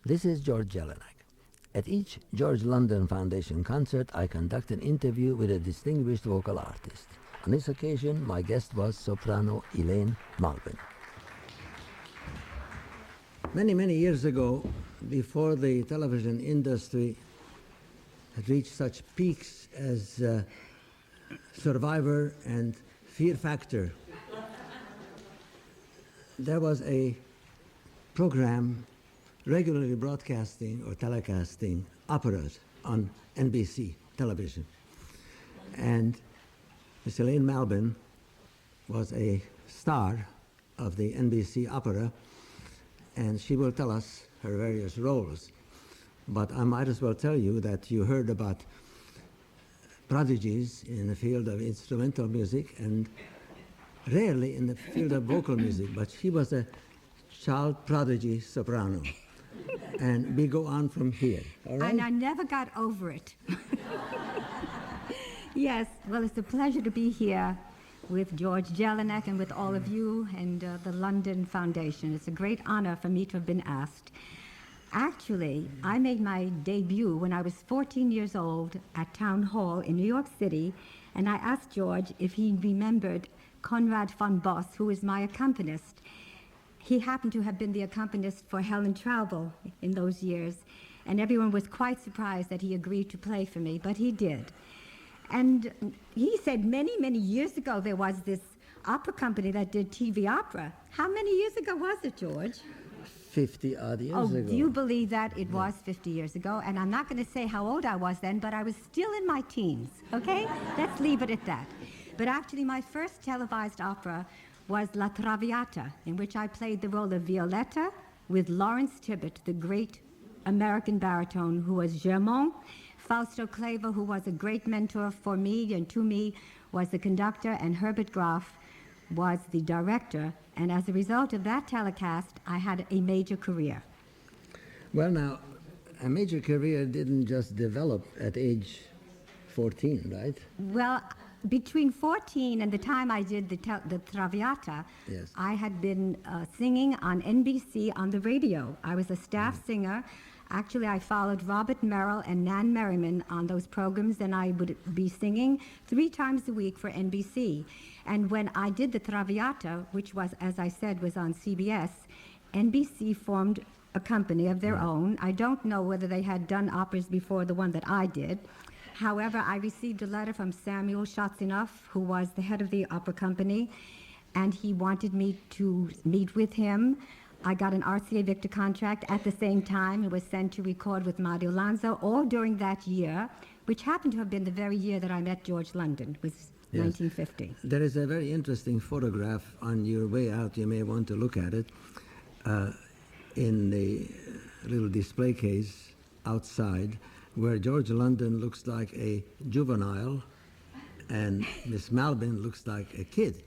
This is George Jelinek. At each George London Foundation concert, I conduct an interview with a distinguished vocal artist. On this occasion, my guest was soprano Elaine MALBIN. Many, many years ago, before the television industry had reached such peaks as Survivor and Fear Factor, there was a program regularly broadcasting or telecasting operas on NBC television. And Miss Elaine MALBIN was a star of the NBC opera, and she will tell us her various roles. But I might as well tell you that you heard about prodigies in the field of instrumental music and rarely in the field of vocal music, but she was a child prodigy soprano. And we go on from here, all right? And I never got over it. Yes, well, it's a pleasure to be here with George Jelinek and with all of you and the London Foundation. It's a great honor for me to have been asked. Actually, I made my debut when I was 14 years old at Town Hall in New York City, and I asked George if he remembered Conrad von Boss, who was my accompanist. He happened to have been the accompanist for Helen Traubel in those years, and everyone was quite surprised that he agreed to play for me, but he did. And he said many, many years ago there was this opera company that did TV opera. How many years ago was it, George? 50-odd years ago. Do you believe that? It was 50 years ago, and I'm not going to say how old I was then, but I was still in my teens, okay? Let's leave it at that. But actually, my first televised opera was La Traviata, in which I played the role of Violetta with Laurence Tibbett, the great American baritone who was Germain. Fausto Claver, who was a great mentor for me and to me, was the conductor, and Herbert Graf was the director. And as a result of that telecast, I had a major career. Well, now, a major career didn't just develop at age 14, right? Well, between 14 and the time I did the Traviata, yes, I had been singing on NBC on the radio. I was a staff singer. Actually, I followed Robert Merrill and Nan Merriman on those programs, and I would be singing 3 times a week for NBC. And when I did the Traviata, which was, as I said, was on CBS, NBC formed a company of their own. I don't know whether they had done operas before the one that I did. However, I received a letter from Samuel Shatsinoff, who was the head of the opera company, and he wanted me to meet with him. I got an RCA Victor contract at the same time. It was sent to record with Mario Lanza, all during that year, which happened to have been the very year that I met George London, was 1950. There is a very interesting photograph on your way out. You may want to look at it in the little display case outside, where George London looks like a juvenile and Miss MALBIN looks like a kid.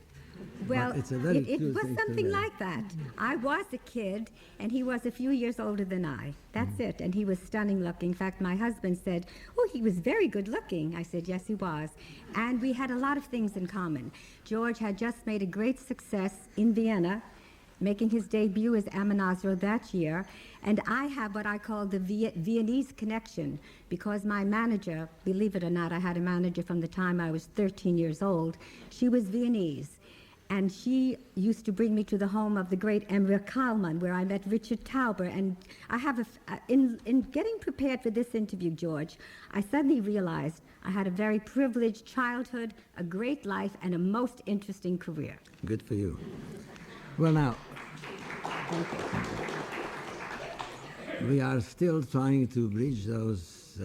Well, it's a very it was thing something like that. I was a kid, and he was a few years older than I. That's it. And he was stunning looking. In fact, my husband said, "Oh, he was very good looking." I said, "Yes, he was." And we had a lot of things in common. George had just made a great success in Vienna, making his debut as Amonasro that year. And I have what I call the Viennese connection, because my manager, believe it or not, I had a manager from the time I was 13 years old. She was Viennese. And she used to bring me to the home of the great Emre Kalman, where I met Richard Tauber. And I have in getting prepared for this interview, George, I suddenly realized I had a very privileged childhood, a great life, and a most interesting career. Good for you. Well, now, Thank you. we are still trying to bridge those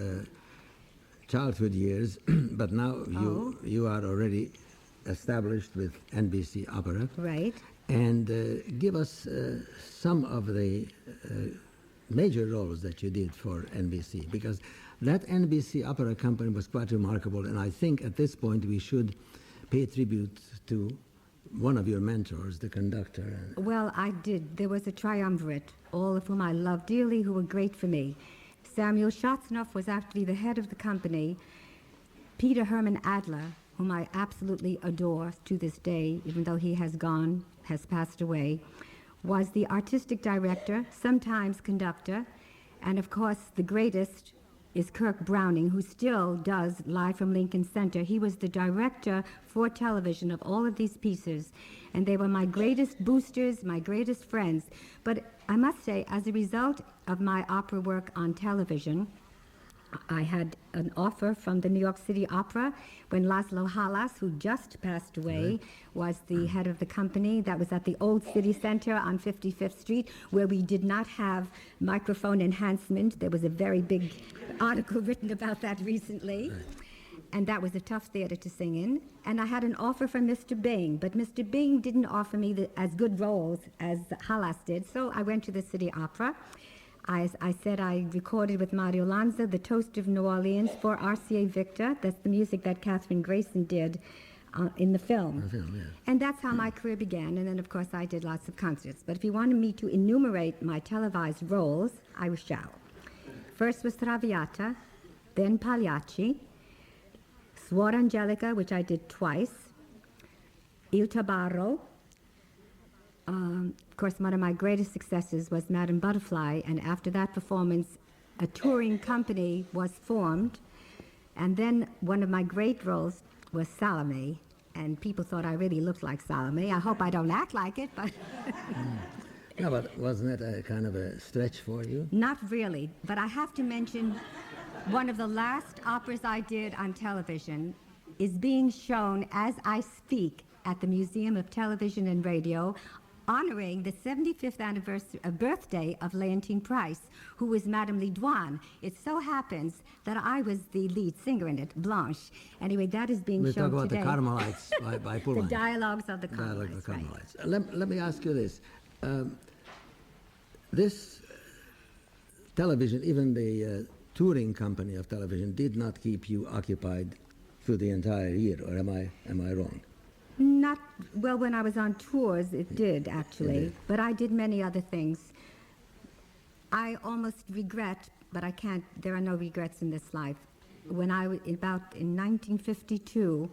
childhood years, but now you are already established with NBC Opera. Right. And give us some of the major roles that you did for NBC, because that NBC Opera Company was quite remarkable, and I think at this point we should pay tribute to one of your mentors, the conductor. Well, I did. There was a triumvirate, all of whom I loved dearly, who were great for me. Samuel Shatsinoff was actually the head of the company. Peter Herman Adler, whom I absolutely adore to this day, even though he has passed away, was the artistic director, sometimes conductor. And of course, the greatest is Kirk Browning, who still does Live from Lincoln Center. He was the director for television of all of these pieces, and they were my greatest boosters, my greatest friends. But I must say, as a result of my opera work on television, I had an offer from the New York City Opera when Laszlo Halas, who just passed away, was the head of the company. That was at the Old City Center on 55th Street, where we did not have microphone enhancement. There was a very big article written about that recently. And that was a tough theater to sing in. And I had an offer from Mr. Bing, but Mr. Bing didn't offer me as good roles as Halas did, so I went to the City Opera. I said I recorded with Mario Lanza The Toast of New Orleans for RCA Victor. That's the music that Katherine Grayson did in the film. And that's how my career began. And then, of course, I did lots of concerts. But if you wanted me to enumerate my televised roles, I shall. First was Traviata, then Pagliacci, Suor Angelica, which I did twice, Il Tabarro. Of course, one of my greatest successes was Madame Butterfly, and after that performance, a touring company was formed. And then one of my great roles was Salome, and people thought I really looked like Salome. I hope I don't act like it, but... No, but wasn't that a kind of a stretch for you? Not really, but I have to mention one of the last operas I did on television is being shown as I speak at the Museum of Television and Radio, honoring the 75th anniversary birthday of Leontine Price, who was Madame Lidouane. It so happens that I was the lead singer in it, Blanche. Anyway, that is being We'll shown talk about today. the Carmelites by Pullman. The dialogues of the Dialogue of Carmelites. the Right. Carmelites. Let me ask you this. This television, even the touring company of television, did not keep you occupied through the entire year, or am I wrong? Not, well, when I was on tours, it did, actually. It did. But I did many other things. I almost regret, but I can't, there are no regrets in this life. When I was in 1952,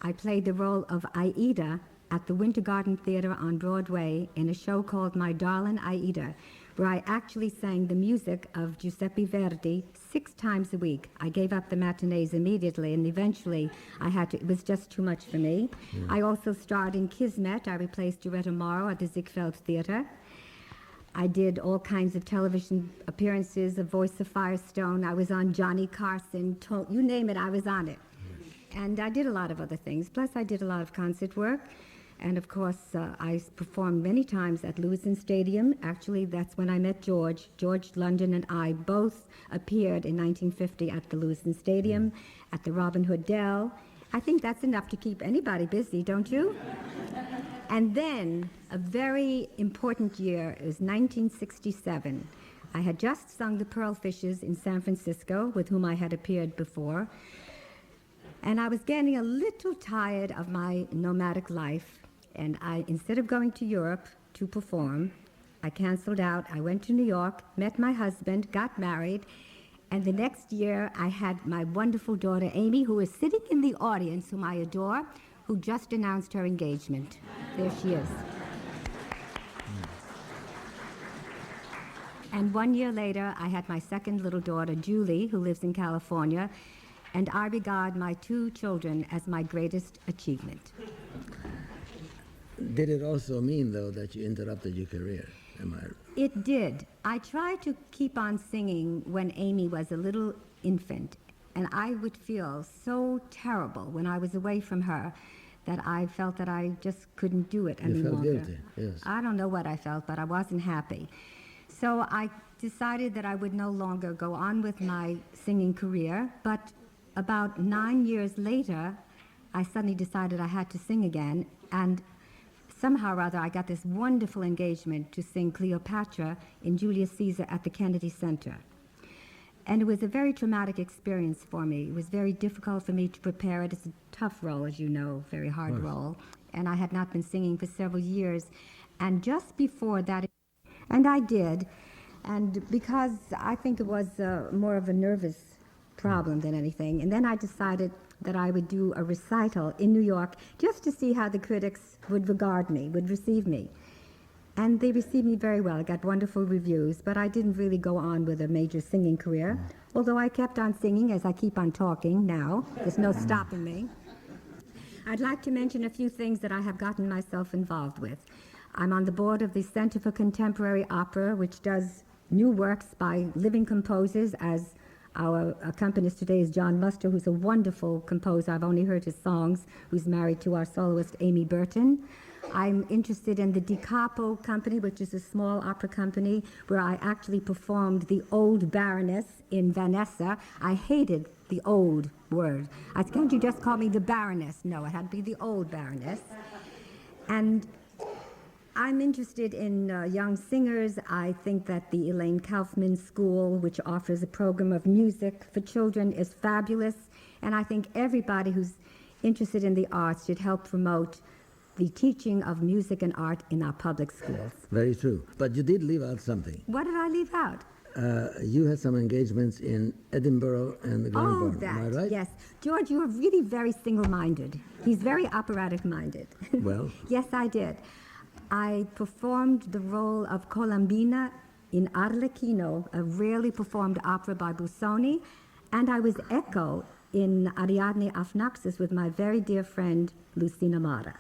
I played the role of Aida at the Winter Garden Theater on Broadway in a show called My Darling Aida, where I actually sang the music of Giuseppe Verdi 6 times a week. I gave up the matinees immediately, and eventually I had to, it was just too much for me. I also starred in Kismet. I replaced Doretta Morrow at the Ziegfeld Theater. I did all kinds of television appearances, A Voice of Firestone. I was on Johnny Carson, you name it, I was on it. And I did a lot of other things. Plus, I did a lot of concert work. And of course, I performed many times at Lewiston Stadium. Actually, that's when I met George. George London and I both appeared in 1950 at the Lewiston Stadium, at the Robin Hood Dell. I think that's enough to keep anybody busy, don't you? And then, a very important year is 1967. I had just sung the Pearl Fishes in San Francisco, with whom I had appeared before. And I was getting a little tired of my nomadic life. And instead of going to Europe to perform, I canceled out. I went to New York, met my husband, got married, and the next year I had my wonderful daughter, Amy, who is sitting in the audience, whom I adore, who just announced her engagement. There she is. And 1 year later, I had my second little daughter, Julie, who lives in California, and I regard my 2 children as my greatest achievement. Did it also mean, though, that you interrupted your career? It did. I tried to keep on singing when Amy was a little infant, and I would feel so terrible when I was away from her that I felt that I just couldn't do it any longer. You felt guilty, yes. I don't know what I felt, but I wasn't happy. So I decided that I would no longer go on with my singing career, but about 9 years later, I suddenly decided I had to sing again, and somehow or other, I got this wonderful engagement to sing Cleopatra in Julius Caesar at the Kennedy Center. And it was a very traumatic experience for me. It was very difficult for me to prepare it. It's a tough role, as you know, very hard role. And I had not been singing for several years. And just before that, and I did, and because I think it was more of a nervous problem than anything, and then I decided that I would do a recital in New York just to see how the critics would regard me, would receive me. And they received me very well. I got wonderful reviews, but I didn't really go on with a major singing career, although I kept on singing as I keep on talking now. There's no stopping me. I'd like to mention a few things that I have gotten myself involved with. I'm on the board of the Center for Contemporary Opera, which does new works by living composers, as our accompanist today is John Muster, who's a wonderful composer. I've only heard his songs, who's married to our soloist, Amy Burton. I'm interested in the Di Capo Company, which is a small opera company, where I actually performed the Old Baroness in Vanessa. I hated the old word. Can't you just call me the Baroness? No, it had to be the Old Baroness. And I'm interested in young singers. I think that the Elaine Kaufman School, which offers a program of music for children, is fabulous. And I think everybody who's interested in the arts should help promote the teaching of music and art in our public schools. Very true. But you did leave out something. What did I leave out? You had some engagements in Edinburgh and Glasgow. Oh, that. Am I right? Yes. George, you are really very single-minded. He's very operatic-minded. Well. Yes, I did. I performed the role of Colombina in Arlecchino, a rarely performed opera by Busoni, and I was Echo in Ariadne auf Naxos with my very dear friend Lucina Mara.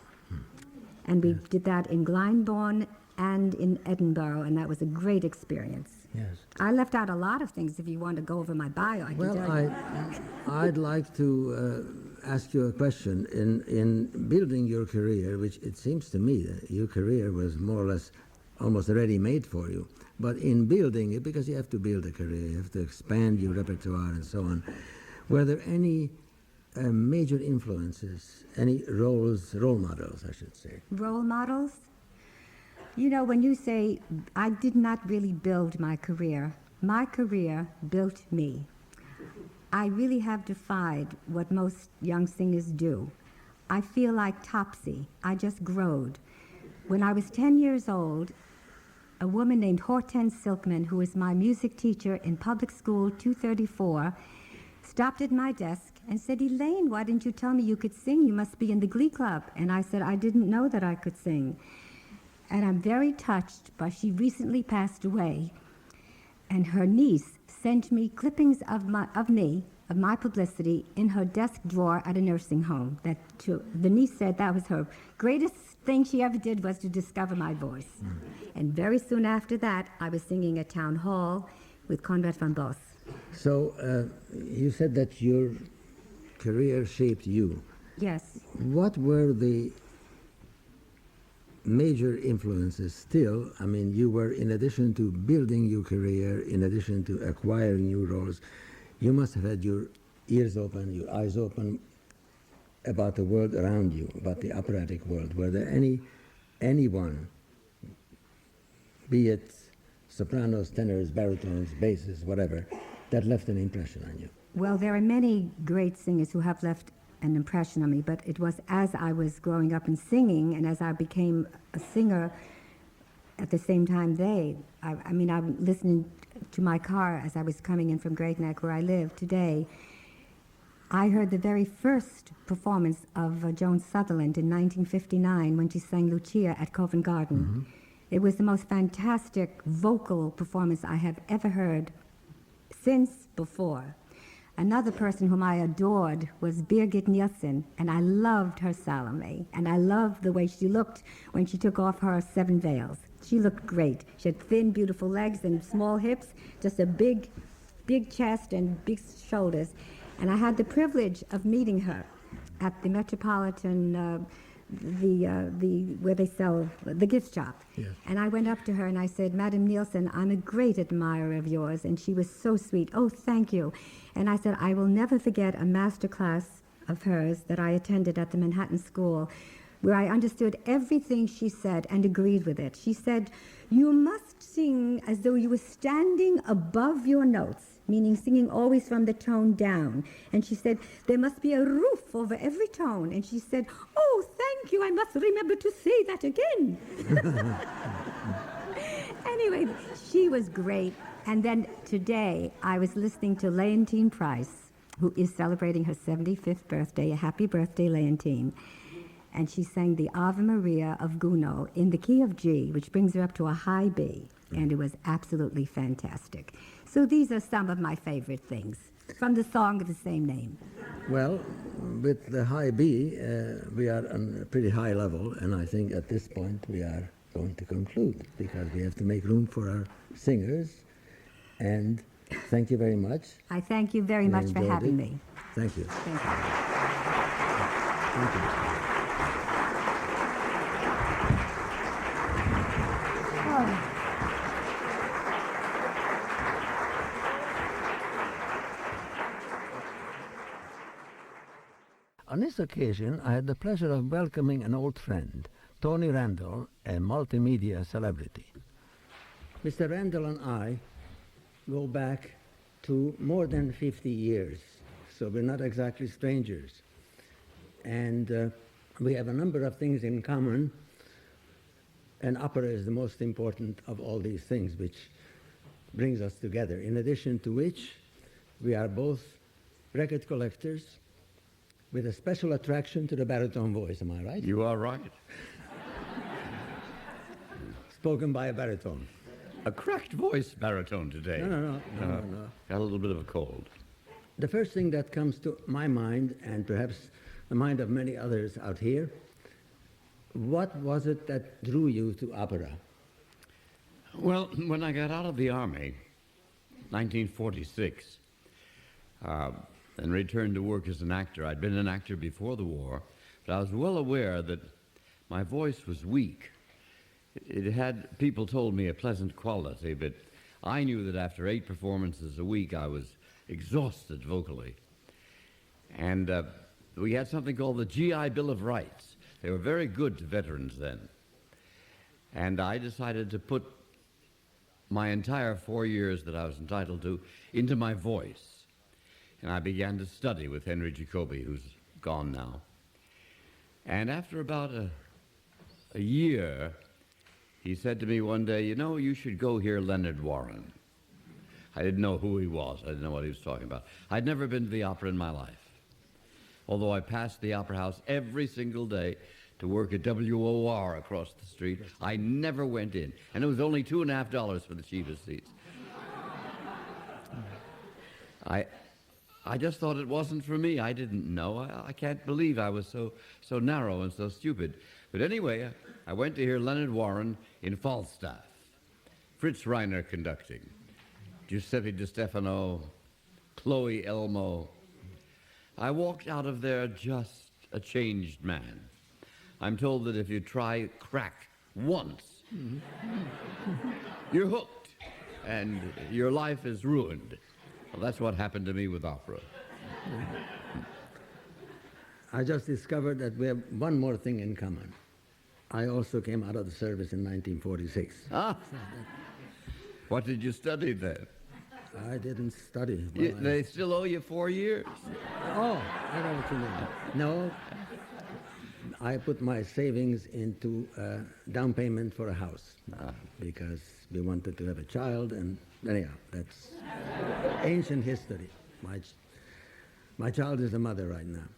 And we did that in Glyndebourne and in Edinburgh, and that was a great experience. Yes. I left out a lot of things. If you want to go over my bio, I can tell you. I'd like to ask you a question. In building your career, which it seems to me that your career was more or less almost ready-made for you, but in building it, because you have to build a career, you have to expand your repertoire and so on, were there any major influences, any role models, I should say? Role models? You know, when you say, I did not really build my career built me. I really have defied what most young singers do. I feel like Topsy. I just growed. When I was 10 years old, a woman named Hortense Silkman, who was my music teacher in public school 234, stopped at my desk and said, Elaine, why didn't you tell me you could sing? You must be in the Glee Club. And I said, I didn't know that I could sing. And I'm very touched, but she recently passed away. And her niece sent me clippings of my publicity in her desk drawer at a nursing home. The niece said that was her greatest thing she ever did was to discover my voice. And very soon after that, I was singing at Town Hall with Conrad van Bos. So you said that your career shaped you. Yes. What were the major influences still? I mean, you were, in addition to building your career, in addition to acquiring new roles, you must have had your ears open, your eyes open about the world around you, about the operatic world. Were there anyone, be it sopranos, tenors, baritones, basses, whatever, that left an impression on you? Well, there are many great singers who have left an impression on me, but it was as I was growing up and singing, and as I became a singer at the same time I'm listening to my car as I was coming in from Great Neck, where I live today. I heard the very first performance of Joan Sutherland in 1959 when she sang Lucia at Covent Garden. Mm-hmm. It was the most fantastic vocal performance I have ever heard since before. Another person whom I adored was Birgit Nielsen, and I loved her Salome, and I loved the way she looked when she took off her 7 veils. She looked great. She had thin, beautiful legs and small hips, just a big chest and big shoulders. And I had the privilege of meeting her at the Metropolitan, where they sell the gift shop. Yes. And I went up to her and I said, Madam Nielsen, I'm a great admirer of yours. And she was so sweet. Oh, thank you. And I said, I will never forget a master class of hers that I attended at the Manhattan School, where I understood everything she said and agreed with it. She said, you must sing as though you were standing above your notes, meaning singing always from the tone down. And she said, there must be a roof over every tone. And she said, oh, thank you, I must remember to say that again. Anyway, she was great. And then today, I was listening to Leontine Price, who is celebrating her 75th birthday. A happy birthday, Leontine. and she sang the Ave Maria of Gounod in the key of G, which brings her up to a high B, and it was absolutely fantastic. So these are some of my favorite things from the song of the same name. Well, with the high B, we are on a pretty high level, and I think at this point we are going to conclude because we have to make room for our singers. And thank you very much. I thank you very much for having me. Thank you. Thank you. Thank you. On this occasion, I had the pleasure of welcoming an old friend, Tony Randall, a multimedia celebrity. Mr. Randall and I go back to more than 50 years, so we're not exactly strangers. And we have a number of things in common, and opera is the most important of all these things, which brings us together. In addition to which, we are both record collectors, with a special attraction to the baritone voice, am I right? You are right. Spoken by a baritone. A cracked voice baritone today. No. Got a little bit of a cold. The first thing that comes to my mind, and perhaps the mind of many others out here, what was it that drew you to opera? Well, when I got out of the Army, 1946, and returned to work as an actor. I'd been an actor before the war, but I was well aware that my voice was weak. It had, people told me, a pleasant quality, but I knew that after 8 performances a week, I was exhausted vocally. And we had something called the GI Bill of Rights. They were very good to veterans then. And I decided to put my entire 4 years that I was entitled to into my voice. And I began to study with Henry Jacobi, who's gone now. And after about a year, he said to me one day, you know, you should go hear Leonard Warren. I didn't know who he was. I didn't know what he was talking about. I'd never been to the opera in my life. Although I passed the opera house every single day to work at WOR across the street, I never went in. And it was only $2.50 for the cheapest seats. I just thought it wasn't for me. I didn't know. I can't believe I was so narrow and so stupid. But anyway, I went to hear Leonard Warren in Falstaff, Fritz Reiner conducting, Giuseppe Di Stefano, Chloe Elmo. I walked out of there just a changed man. I'm told that if you try crack once, you're hooked, and your life is ruined. Well, that's what happened to me with opera. I just discovered that we have one more thing in common. I also came out of the service in 1946. Ah. What did you study then? I didn't study. They still owe you 4 years. Oh, I know what you mean. No, I put my savings into down payment for a house because we wanted to have a child, and anyhow, that's ancient history. My child is a mother right now.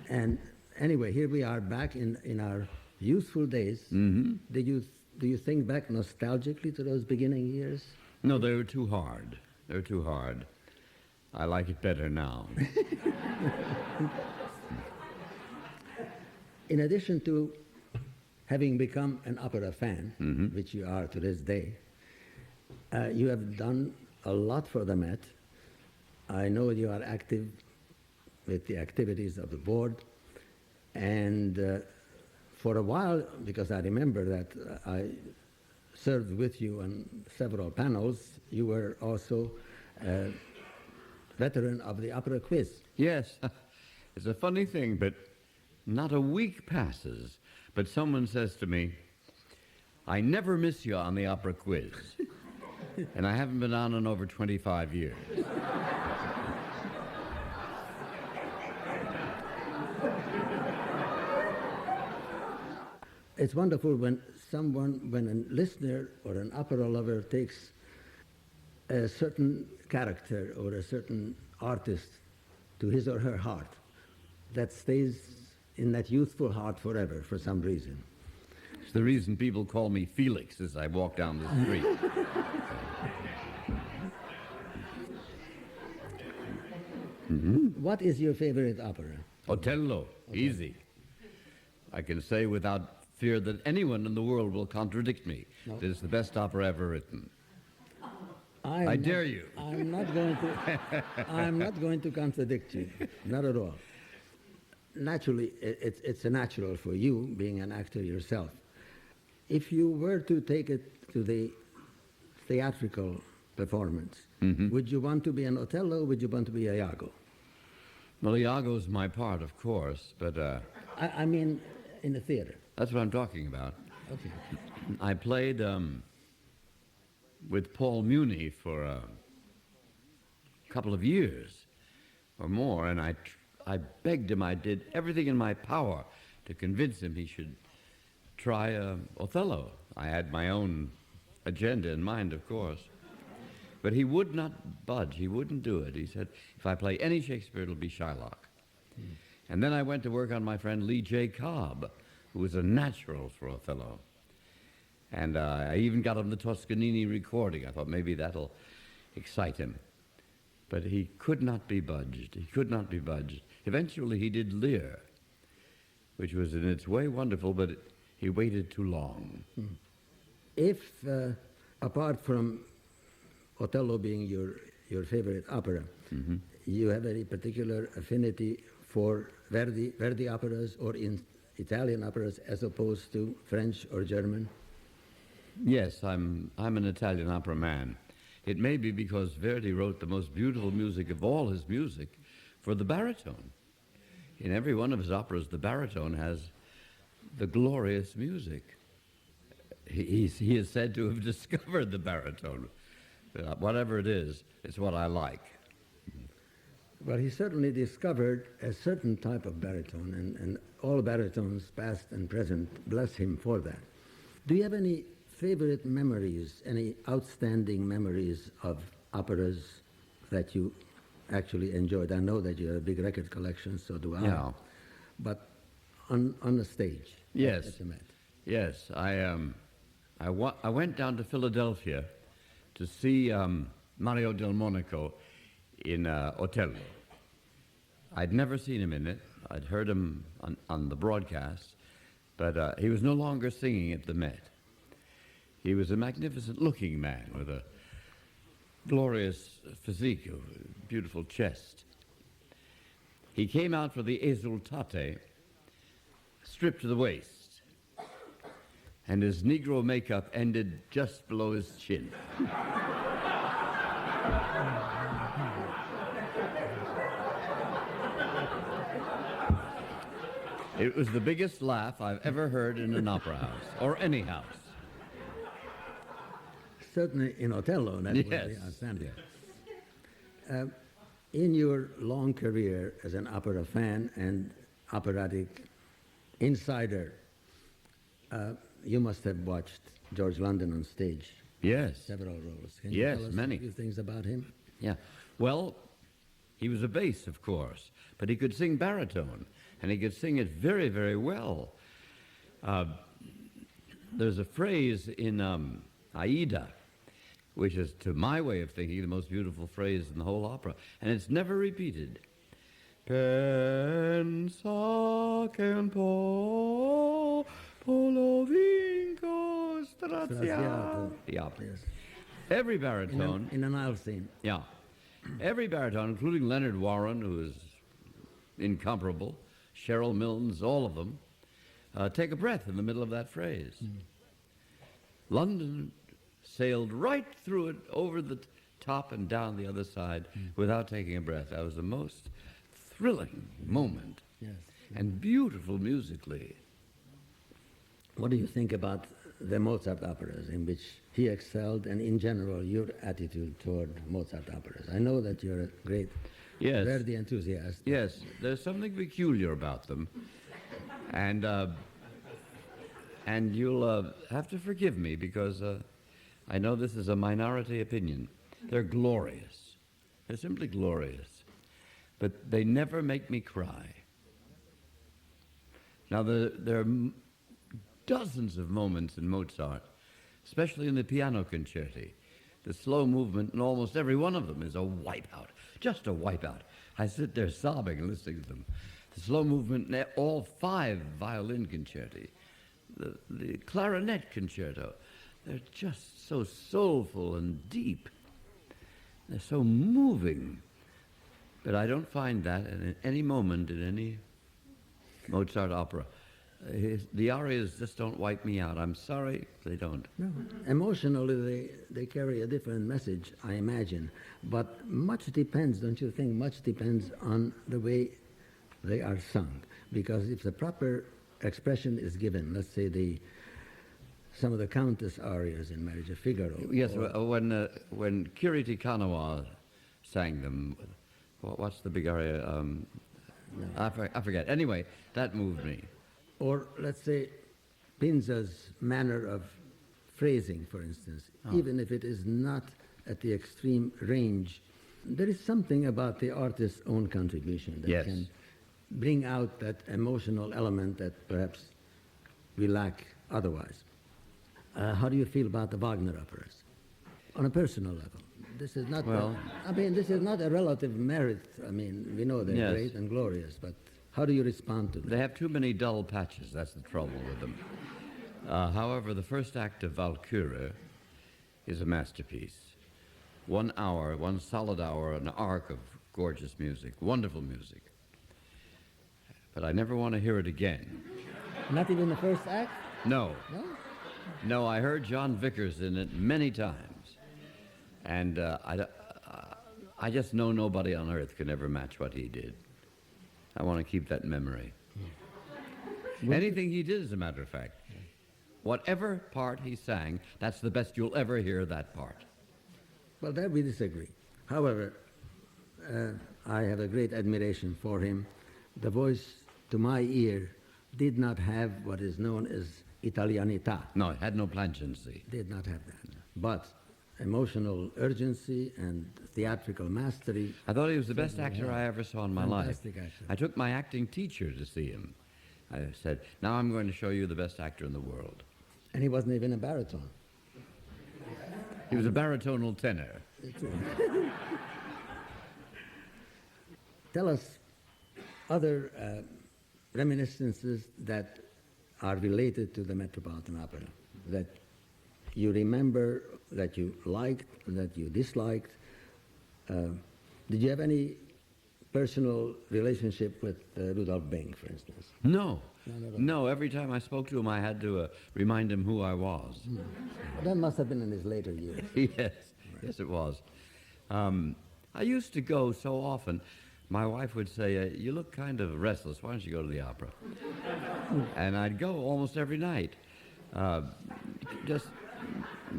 And anyway, here we are back in our youthful days. Mm-hmm. Do you think back nostalgically to those beginning years? No, they were too hard. They were too hard. I like it better now. In addition to having become an opera fan, which you are to this day, you have done a lot for the Met. I know you are active with the activities of the board, and for a while, because I remember that I served with you on several panels, you were also a veteran of the opera quiz. Yes, it's a funny thing, but not a week passes, but someone says to me, I never miss you on the opera quiz. And I haven't been on in over 25 years. It's wonderful when a listener or an opera lover takes a certain character or a certain artist to his or her heart. That stays in that youthful heart forever for some reason. It's the reason people call me Felix as I walk down the street. What is your favorite opera? Otello, easy. I can say without fear that anyone in the world will contradict me. No. It is the best opera ever written. I dare you. I'm not going to. I'm not going to contradict you. Not at all. Naturally, it's a natural for you, being an actor yourself. If you were to take it to the theatrical performance, would you want to be an Otello? Would you want to be a Iago? Well, Iago's my part, of course, but I mean, in the theater. that's what I'm talking about. Okay. I played with Paul Muni for a couple of years or more, and I begged him, I did everything in my power to convince him he should try Othello. I had my own agenda in mind, of course. But he would not budge. He wouldn't do it. He said, if I play any Shakespeare, it'll be Shylock. And then I went to work on my friend Lee J. Cobb, who was a natural for Othello. And I even got him the Toscanini recording. I thought maybe that'll excite him. But he could not be budged. He could not be budged. Eventually he did Lear, which was in its way wonderful, but he waited too long. If, apart from Othello being your favorite opera, you have any particular affinity for Verdi operas or in Italian operas as opposed to French or German? Yes, I'm an Italian opera man. It may be because Verdi wrote the most beautiful music of all his music for the baritone. In every one of his operas, the baritone has the glorious music. He is said to have discovered the baritone. Whatever it is, it's what I like. Well, he certainly discovered a certain type of baritone, and all baritones, past and present, bless him for that. Do you have any favorite memories, any outstanding memories of operas that you actually enjoyed? I know that you have a big record collection, so do I. Yeah. But on the stage, Yes. that you met. Yes, I went down to Philadelphia to see Mario del Monaco in Otello. I'd never seen him in it. I'd heard him on the broadcast, but he was no longer singing at the Met. He was a magnificent-looking man with a glorious physique, a beautiful chest. He came out for the Esultate, stripped to the waist, and his Negro makeup ended just below his chin. It was the biggest laugh I've ever heard in an opera house, or any house. Certainly in Otello, that would Yes. be outstanding. In your long career as an opera fan and operatic insider, you must have watched George London on stage. Yes. Several roles. Can you Yes, tell us many. a few things about him? Yeah. Well, he was a bass, of course, but he could sing baritone, and he could sing it very, very well. There's a phrase in Aida, which is, to my way of thinking, the most beautiful phrase in the whole opera, and it's never repeated. Pensa che un po' lo vinco straziato. Yeah. Yes. Every baritone. In an aisle scene. Yeah. Every baritone, including Leonard Warren, who is incomparable, Cheryl Milnes, all of them, take a breath in the middle of that phrase. London sailed right through it, over the top and down the other side, without taking a breath. That was the most thrilling moment, Yes. and beautiful musically. What do you think about the Mozart operas in which he excelled, and in general, your attitude toward Mozart operas? I know that you're a great Yes. Verdi enthusiast. Yes, there's something peculiar about them, and you'll have to forgive me because I know this is a minority opinion. They're glorious. They're simply glorious, but they never make me cry. Now, there are dozens of moments in Mozart, especially in the piano concerti. The slow movement in almost every one of them is a wipeout, just a wipeout. I sit there sobbing and listening to them. The slow movement in all 5 violin concerti, the clarinet concerto, they're just so soulful and deep. They're so moving. But I don't find that at any moment in any Mozart opera. The arias just don't wipe me out. I'm sorry, they don't. No. Emotionally, they carry a different message, I imagine. But much depends, don't you think, much depends on the way they are sung. Because if the proper expression is given, let's say some of the Countess arias in Marriage of Figaro. Yes, when Kiriti Kanawa sang them, what's the big aria? No. I forget. Anyway, that moved me. Or let's say Pinza's manner of phrasing, for instance, even if it is not at the extreme range, there is something about the artist's own contribution that can bring out that emotional element that perhaps we lack otherwise. How do you feel about the Wagner operas? On a personal level. This is not, this is not a relative merit. I mean, we know they're great and glorious, but how do you respond to them? They have too many dull patches. That's the trouble with them. However, the first act of Valkyrie is a masterpiece. 1 hour, 1 solid hour, an arc of gorgeous music, wonderful music. But I never want to hear it again. Not even the first act? No. No? No, I heard John Vickers in it many times. And I just know nobody on earth can ever match what he did. I want to keep that memory. Anything he did, as a matter of fact. Whatever part he sang, that's the best you'll ever hear that part. Well, that we disagree. However, I have a great admiration for him. The voice, to my ear, did not have what is known as Italianità. No, it had no plangency. Did not have that. But emotional urgency and theatrical mastery. I thought he was the best actor I ever saw in my life. Fantastic actor. I took my acting teacher to see him. I said, now I'm going to show you the best actor in the world. And he wasn't even a baritone. He was a baritonal tenor. Tell us other reminiscences that are related to the Metropolitan Opera, that you remember, that you liked, that you disliked. Did you have any personal relationship with Rudolf Bing, for instance? No. No, every time I spoke to him, I had to remind him who I was. That must have been in his later years. Yes, it was. I used to go so often. My wife would say, you look kind of restless. Why don't you go to the opera? And I'd go almost every night. Just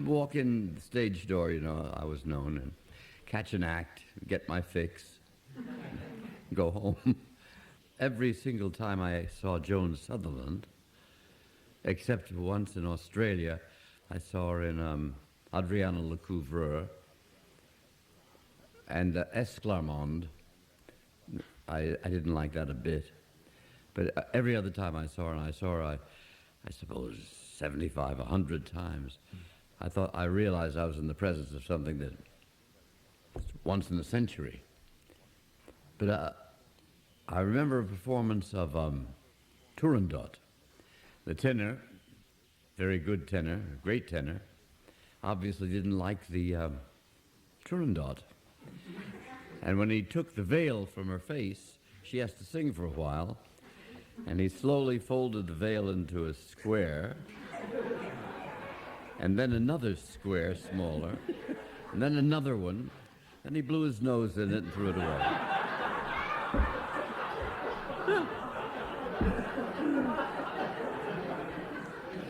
walk in the stage door, I was known, and catch an act, get my fix, go home. Every single time I saw Joan Sutherland, except once in Australia, I saw her in Adriana Lecouvreur and Esclarmonde. I didn't like that a bit. But every other time I saw her, I suppose 75, 100 times, I realized I was in the presence of something that was once in a century. But I remember a performance of Turandot. The tenor, very good tenor, great tenor, obviously didn't like the Turandot. And when he took the veil from her face, she has to sing for a while, and he slowly folded the veil into a square, and then another square smaller, and then another one, and he blew his nose in it and threw it away.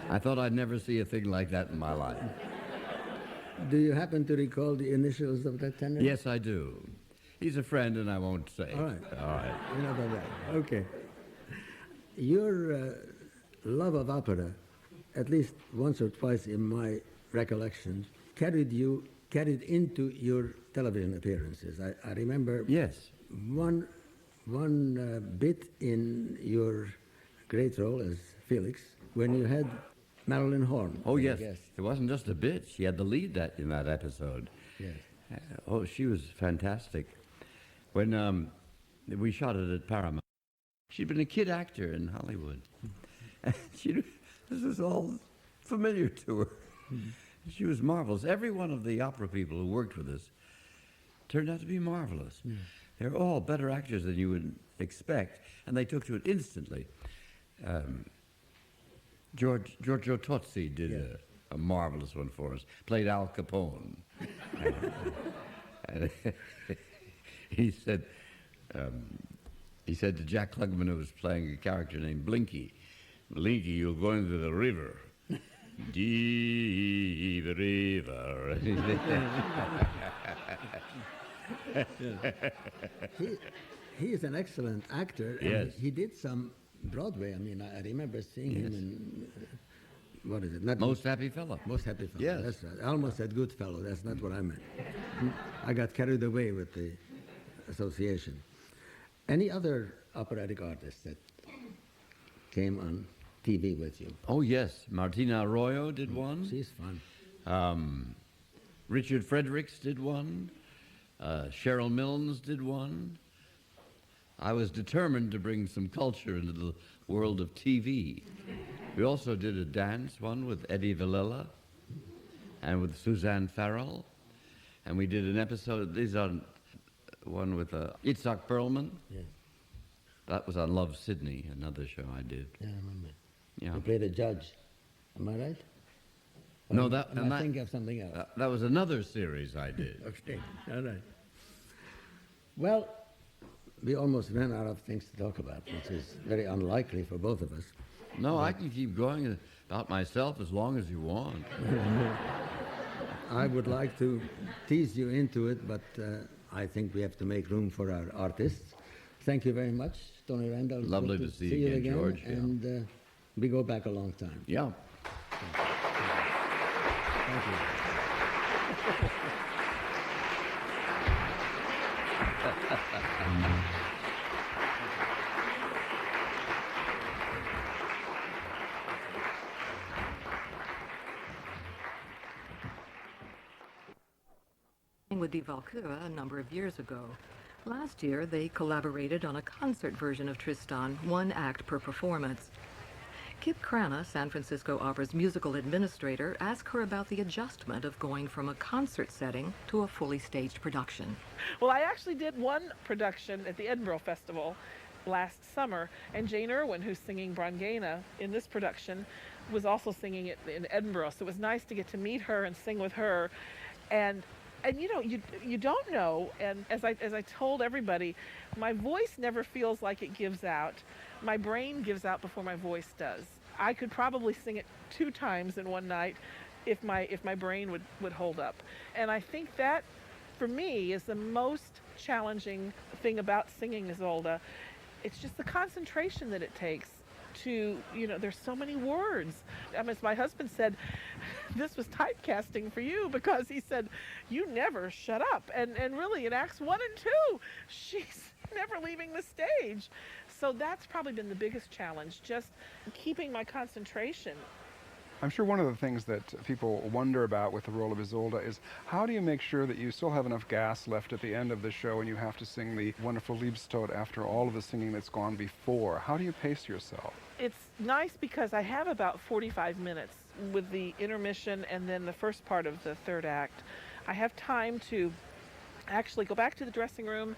I thought I'd never see a thing like that in my life. Do you happen to recall the initials of that tenor? Yes, I do. He's a friend, and I won't say. All right. All right. You know about that. Okay. Your love of opera, at least once or twice in my recollection, carried into your television appearances. I remember Yes. one bit in your great role as Felix when you had Marilyn HORNE. Oh, yes. Yes. It wasn't just a bit. She had the lead in that episode. Yes. She was fantastic. When we shot it at Paramount, she'd been a kid actor in Hollywood. And this was all familiar to her. She was marvelous. Every one of the opera people who worked with us turned out to be marvelous. They're all better actors than you would expect, and they took to it instantly. Giorgio Tozzi did a marvelous one for us. Played Al Capone. And he said to Jack Klugman, who was playing a character named Blinky, "Blinky, you're going to the river." Deep river. He is an excellent actor. And Yes. he did some Broadway. I mean, I remember seeing him in, what is it? Not Most Happy Fellow. Most Happy Fellow. Yes. That's right. I almost said Goodfellow. That's not what I meant. I got carried away with the association. Any other operatic artists that came on TV with you? Oh, yes. Martina Arroyo did one. She's fun. Richard Fredericks did one. Cheryl Milnes did one. I was determined to bring some culture into the world of TV. We also did a dance one with Eddie Villela and with Suzanne Farrell. And we did an episode, one with Itzhak Perlman. Yes. That was on Love Sydney, another show I did. Yeah, I remember. Yeah. You played a judge. Am I right? No, Or that... am and I that- thinking of something else? that was another series I did. Okay, all right. Well, we almost ran out of things to talk about, which is very unlikely for both of us. No, I can keep going about myself as long as you want. I would like to tease you into it, but I think we have to make room for our artists. Thank you very much, Tony Randall. Lovely Good to see you again, George, yeah. And we go back a long time. Yeah. Thank you. With Die Walküre a number of years ago. Last year, they collaborated on a concert version of Tristan, one act per performance. Kip Crana, San Francisco Opera's musical administrator, asked her about the adjustment of going from a concert setting to a fully staged production. Well, I actually did one production at the Edinburgh Festival last summer, and Jane Irwin, who's singing Brangena in this production, was also singing it in Edinburgh, so it was nice to get to meet her and sing with her. And you know, you don't know, and as I told everybody, my voice never feels like it gives out. My brain gives out before my voice does. I could probably sing it 2 times in one night if my brain would hold up. And I think that, for me, is the most challenging thing about singing Isolde. It's just the concentration that it takes to, you know, there's so many words. I mean, as my husband said, this was typecasting for you, because he said, you never shut up. And really, in Acts 1 and 2, she's never leaving the stage. So that's probably been the biggest challenge, just keeping my concentration. I'm sure one of the things that people wonder about with the role of Isolde is how do you make sure that you still have enough gas left at the end of the show and you have to sing the wonderful Liebestod after all of the singing that's gone before? How do you pace yourself? It's nice because I have about 45 minutes with the intermission and then the first part of the third act. I have time to actually go back to the dressing room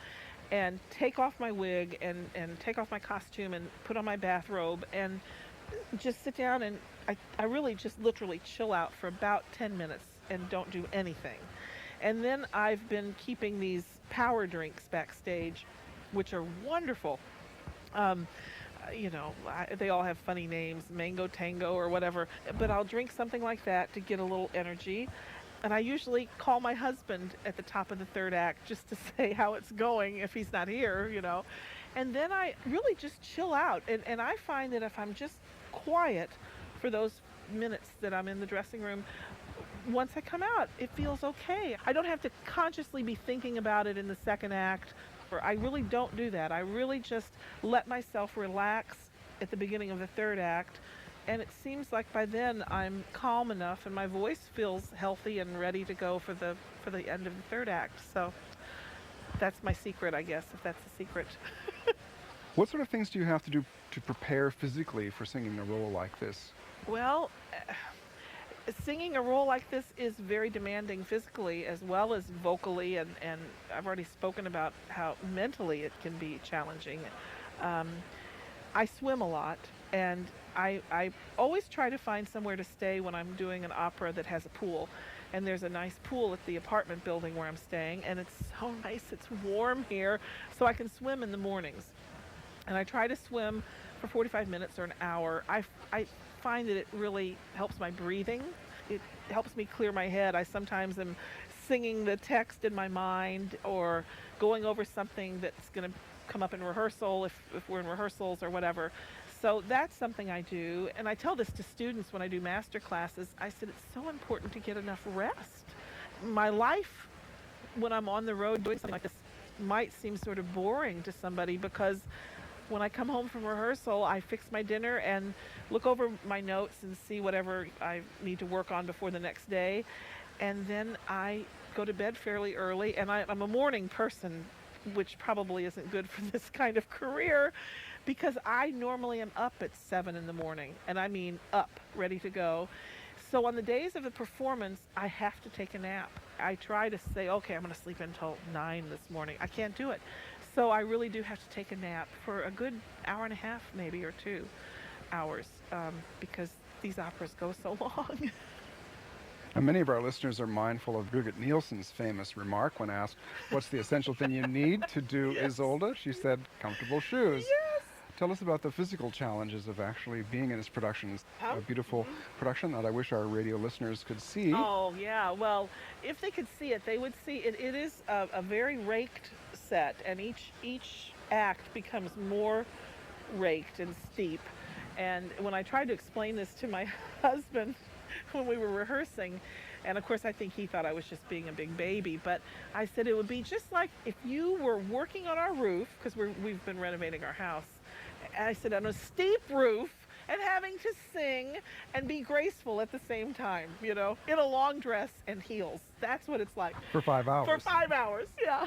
and take off my wig and take off my costume and put on my bathrobe and just sit down, and I really just literally chill out for about 10 minutes and don't do anything. And then I've been keeping these power drinks backstage, which are wonderful. You know, they all have funny names, Mango Tango or whatever, but I'll drink something like that to get a little energy. And I usually call my husband at the top of the third act just to say how it's going if he's not here, you know. And then I really just chill out. And I find that if I'm just quiet for those minutes that I'm in the dressing room, once I come out, it feels okay. I don't have to consciously be thinking about it in the second act. Or I really don't do that. I really just let myself relax at the beginning of the third act, and it seems like by then I'm calm enough and my voice feels healthy and ready to go for the end of the third act. So that's my secret, I guess, if that's a secret. What sort of things do you have to do to prepare physically for singing a role like this? Well, singing a role like this is very demanding physically as well as vocally, and I've already spoken about how mentally it can be challenging. I swim a lot, and I always try to find somewhere to stay when I'm doing an opera that has a pool. And there's a nice pool at the apartment building where I'm staying, and it's so nice, it's warm here, so I can swim in the mornings. And I try to swim for 45 minutes or an hour. I find that it really helps my breathing. It helps me clear my head. I sometimes am singing the text in my mind or going over something that's going to come up in rehearsal if we're in rehearsals or whatever. So that's something I do. And I tell this to students when I do master classes. I said it's so important to get enough rest. My life when I'm on the road doing something like this might seem sort of boring to somebody, because when I come home from rehearsal, I fix my dinner and look over my notes and see whatever I need to work on before the next day. And then I go to bed fairly early, and I'm a morning person, which probably isn't good for this kind of career, because I normally am up at 7 in the morning, and I mean up, ready to go. So on the days of the performance, I have to take a nap. I try to say, okay, I'm going to sleep until 9 this morning. I can't do it. So I really do have to take a nap for a good hour and a half, maybe, or 2 hours, because these operas go so long. And many of our listeners are mindful of Birgit Nielsen's famous remark when asked, what's the essential thing you need to do Isolde? She said, comfortable shoes. Yes. Tell us about the physical challenges of actually being in this production. It's a beautiful production that I wish our radio listeners could see. Oh, yeah. Well, if they could see it, they would see it. It is a very raked set, and each act becomes more raked and steep. And when I tried to explain this to my husband when we were rehearsing, and of course I think he thought I was just being a big baby, but I said it would be just like if you were working on our roof, because we've been renovating our house. And I said, on a steep roof, and having to sing and be graceful at the same time, you know, in a long dress and heels. That's what it's like. For 5 hours. For 5 hours, yeah.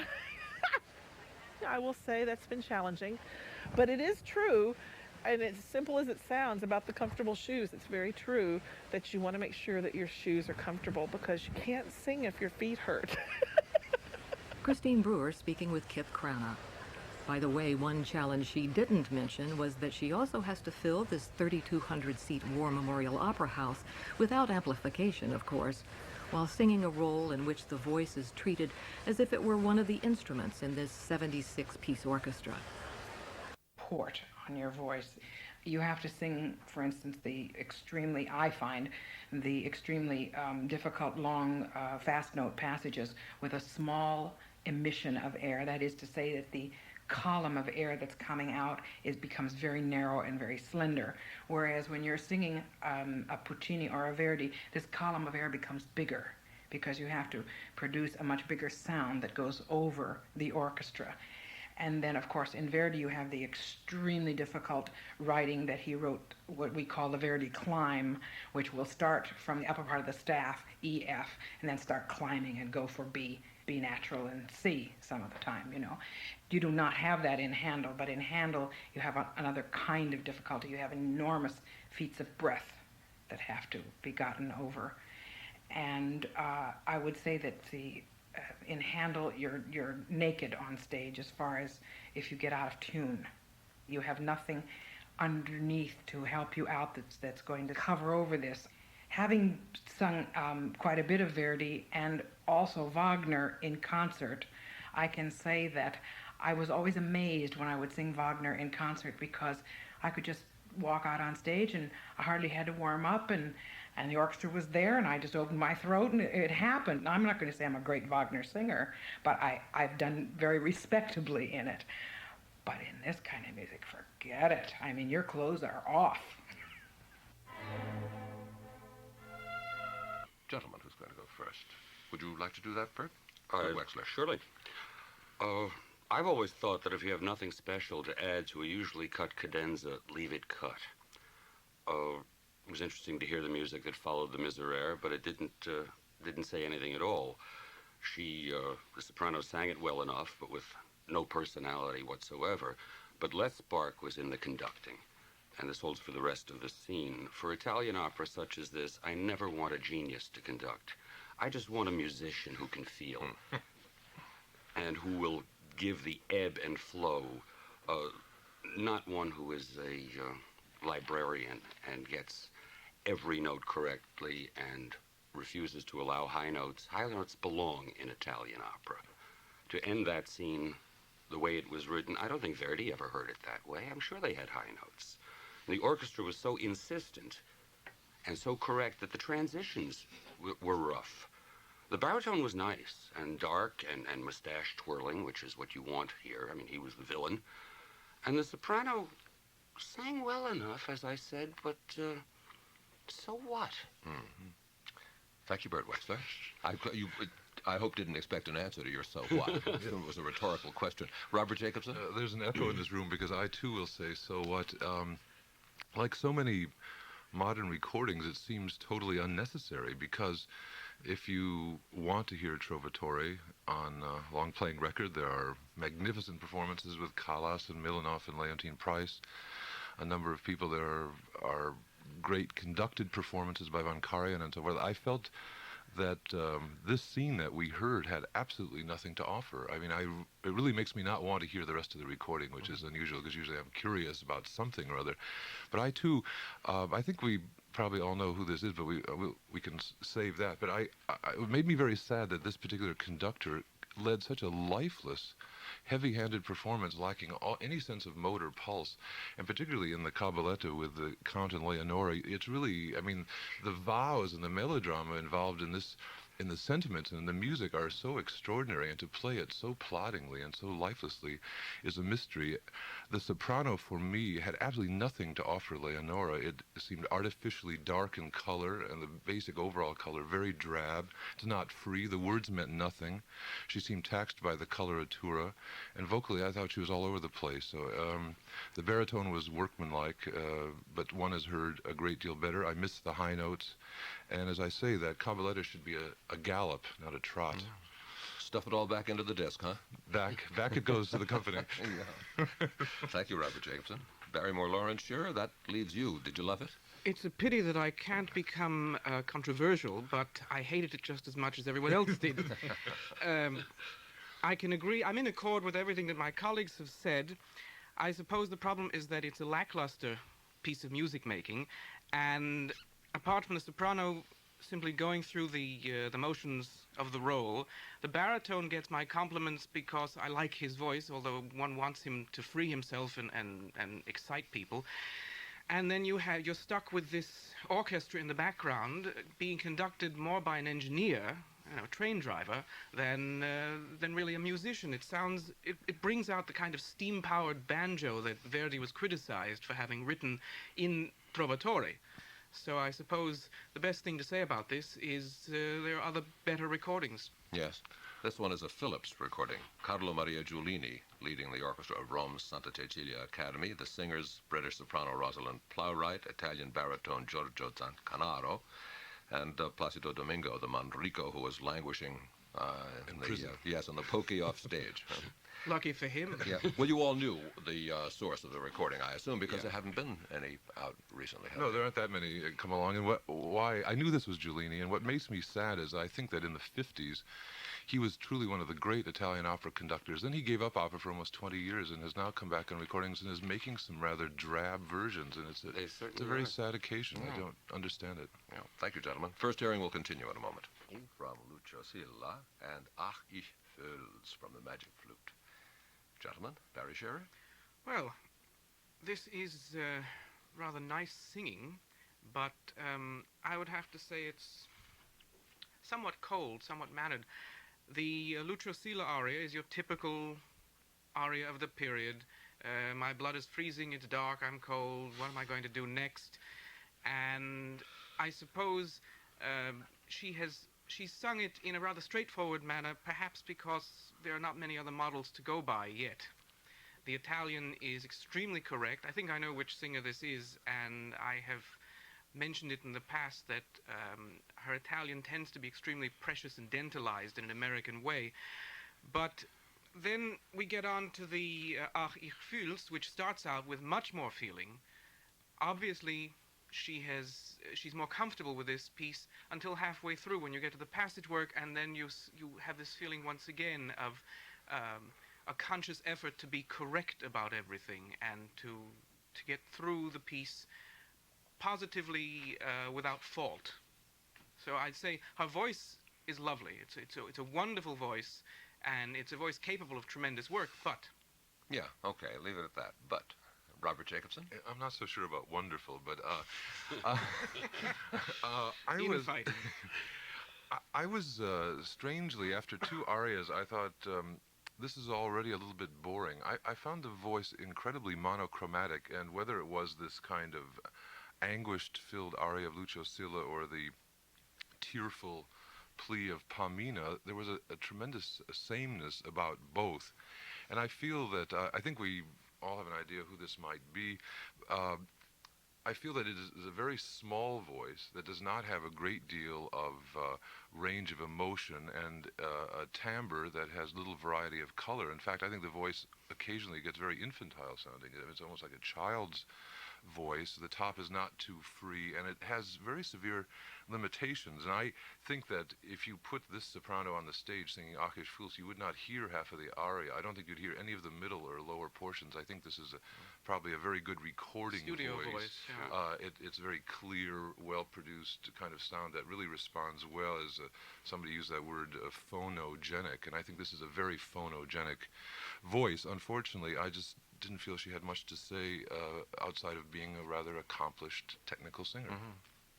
I will say that's been challenging, but it is true, and as simple as it sounds about the comfortable shoes, it's very true that you want to make sure that your shoes are comfortable, because you can't sing if your feet hurt. Christine Brewer speaking with Kip Cranach. By the way, one challenge she didn't mention was that she also has to fill this 3,200-seat War Memorial Opera House without amplification, of course, while singing a role in which the voice is treated as if it were one of the instruments in this 76-piece orchestra. Port on your voice. You have to sing, for instance, I find the extremely difficult, long, fast note passages with a small emission of air. That is to say that the column of air that's coming out becomes very narrow and very slender, whereas when you're singing a Puccini or a Verdi, this column of air becomes bigger, because you have to produce a much bigger sound that goes over the orchestra. And then, of course, in Verdi you have the extremely difficult writing that he wrote, what we call the Verdi climb, which will start from the upper part of the staff, E, F, and then start climbing and go for B natural, and C some of the time, you know. You do not have that in Handel, but in Handel you have another kind of difficulty. You have enormous feats of breath that have to be gotten over. And I would say that in Handel you're naked on stage as far as if you get out of tune. You have nothing underneath to help you out that's going to cover over this. Having sung quite a bit of Verdi and also Wagner in concert, I can say that I was always amazed when I would sing Wagner in concert, because I could just walk out on stage and I hardly had to warm up, and the orchestra was there, and I just opened my throat and it happened. I'm not going to say I'm a great Wagner singer, but I've done very respectably in it. But in this kind of music, forget it. I mean, your clothes are off. Gentleman who's going to go first. Would you like to do that, Bert? Wechsler. Surely. I've always thought that if you have nothing special to add to a usually cut cadenza, leave it cut. It was interesting to hear the music that followed the Miserere, but it didn't say anything at all. The soprano sang it well enough, but with no personality whatsoever. But less spark was in the conducting, and this holds for the rest of the scene. For Italian opera such as this, I never want a genius to conduct. I just want a musician who can feel, and who will give the ebb and flow, not one who is a librarian and gets every note correctly and refuses to allow high notes. High notes belong in Italian opera. To end that scene the way it was written, I don't think Verdi ever heard it that way. I'm sure they had high notes. The orchestra was so insistent and so correct that the transitions were rough. The baritone was nice and dark and mustache twirling, which is what you want here. I mean, he was the villain. And the soprano sang well enough, as I said, but so what? Mm-hmm. Thank you, Bert Wechsler. I hope didn't expect an answer to your so what. It was a rhetorical question. Robert Jacobson? There's an echo in this room because I too will say so what. Like so many modern recordings, it seems totally unnecessary because if you want to hear Trovatore on a long-playing record, there are magnificent performances with Callas and Milanov and Leontine Price. A number of people there are great conducted performances by Von Karajan and so forth. I felt that this scene that we heard had absolutely nothing to offer. I mean, it really makes me not want to hear the rest of the recording, which is unusual because usually I'm curious about something or other. But I too, I think we probably all know who this is, but we can save that. But it made me very sad that this particular conductor led such a lifeless, heavy-handed performance lacking any sense of motor pulse, and particularly in the cabaletta with the Count and Leonora. It's really, I mean, the vows and the melodrama involved in this, in the sentiments and the music are so extraordinary, and to play it so ploddingly and so lifelessly is a mystery. The soprano, for me, had absolutely nothing to offer Leonora. It seemed artificially dark in color, and the basic overall color very drab. It's not free. The words meant nothing. She seemed taxed by the coloratura, and vocally I thought she was all over the place. So the baritone was workmanlike, but one has heard a great deal better. I missed the high notes, and as I say, that cabaletta should be a gallop, not a trot. Stuff it all back into the disc, huh? Back it goes to the company. Yeah. Thank you, Robert Jacobson. Barrymore, Laurence, Scherer, that leaves you. Did you love it? It's a pity that I can't become controversial, but I hated it just as much as everyone else did. I can agree. I'm in accord with everything that my colleagues have said. I suppose the problem is that it's a lackluster piece of music making, and apart from the soprano simply going through the motions of the role, the baritone gets my compliments because I like his voice, although one wants him to free himself and excite people. And then you're stuck with this orchestra in the background being conducted more by an engineer, a train driver, than really a musician. It brings out the kind of steam-powered banjo that Verdi was criticized for having written in Trovatore. So I suppose the best thing to say about this is there are other better recordings. Yes. This one is a Phillips recording. Carlo Maria Giulini leading the orchestra of Rome's Santa Cecilia Academy. The singers, British soprano Rosalind Plowright, Italian baritone Giorgio Zancanaro, and Placido Domingo, the Manrico who was languishing in the pokey off stage. Lucky for him. Yeah. Well, you all knew the source of the recording, I assume, because there haven't been any out recently. No, there aren't that many come along. And why? I knew this was Giulini, and what makes me sad is I think that in the 50s, he was truly one of the great Italian opera conductors. Then he gave up opera for almost 20 years and has now come back on recordings and is making some rather drab versions. And it's a very sad occasion. I don't understand it. Yeah. Thank you, gentlemen. First hearing will continue in a moment. From Lucio Silla and Ach ich fühl's from the Magic Flute. Gentlemen, Barry Scherer? Well, this is rather nice singing, but I would have to say it's somewhat cold, somewhat mannered. The Lucio Silla aria is your typical aria of the period. My blood is freezing, it's dark, I'm cold, what am I going to do next? And I suppose she she's sung it in a rather straightforward manner, perhaps because there are not many other models to go by yet. The Italian is extremely correct. I think I know which singer this is, and I have mentioned it in the past that her Italian tends to be extremely precious and dentalized in an American way. But then we get on to the Ach, ich fühl's, which starts out with much more feeling. Obviously, she's more comfortable with this piece until halfway through when you get to the passage work, and then you have this feeling once again of a conscious effort to be correct about everything and to get through the piece positively without fault. So I'd say her voice is lovely. It's a wonderful voice, and it's a voice capable of tremendous work, but... Yeah, okay, leave it at that. But, Robert Jacobson? I'm not so sure about wonderful, but I was strangely, after two arias, I thought this is already a little bit boring. I found the voice incredibly monochromatic, and whether it was this kind of anguished-filled aria of Lucio Silla or the tearful plea of Pamina, there was a tremendous sameness about both. And I feel that, I think we all have an idea who this might be. I feel that it is a very small voice that does not have a great deal of range of emotion and a timbre that has little variety of color. In fact, I think the voice occasionally gets very infantile sounding. It's almost like a child's voice. The top is not too free, and it has very severe limitations. And I think that if you put this soprano on the stage singing Ach, ich fühl's, you would not hear half of the aria. I don't think you'd hear any of the middle or lower portions. I think this is probably a very good recording studio voice. Yeah. It's very clear, well-produced kind of sound that really responds well, as somebody used that word, phonogenic, and I think this is a very phonogenic voice. Unfortunately, I just didn't feel she had much to say outside of being a rather accomplished technical singer. Mm-hmm.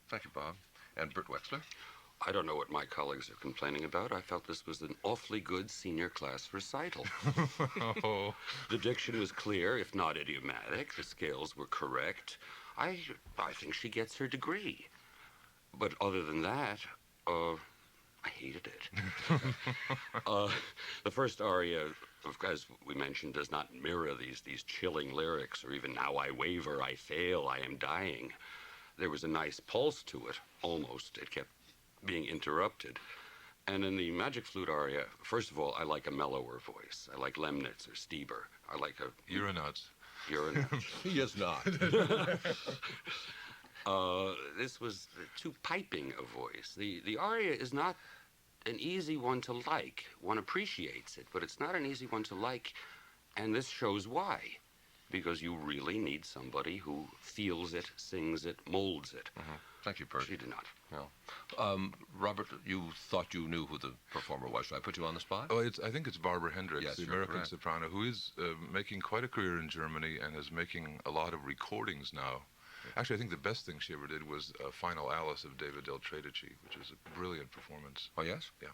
Thank you, Bob. And Bert Wechsler? I don't know what my colleagues are complaining about. I felt this was an awfully good senior class recital. Oh. The diction was clear, if not idiomatic. The scales were correct. I think she gets her degree. But other than that, I hated it. The first aria, as we mentioned, does not mirror these chilling lyrics, or even now I waver, I fail, I am dying. There was a nice pulse to it, almost. It kept being interrupted. And in the Magic Flute aria, first of all, I like a mellower voice. I like Lemnitz or Stieber. I like a... You're a nuts. You're a nuts. He is not. This was too piping a voice. The aria is not an easy one to like. One appreciates it, but it's not an easy one to like, and this shows why. Because you really need somebody who feels it, sings it, molds it. Mm-hmm. Thank you, Bert. She did not. No. Robert, you thought you knew who the performer was. Should I put you on the spot? Oh, I think it's Barbara Hendricks, yes, the American correct. soprano, who is making quite a career in Germany and is making a lot of recordings now. Actually, I think the best thing she ever did was Final Alice of David Del Tredici, which is a brilliant performance. Oh, yes? Yeah.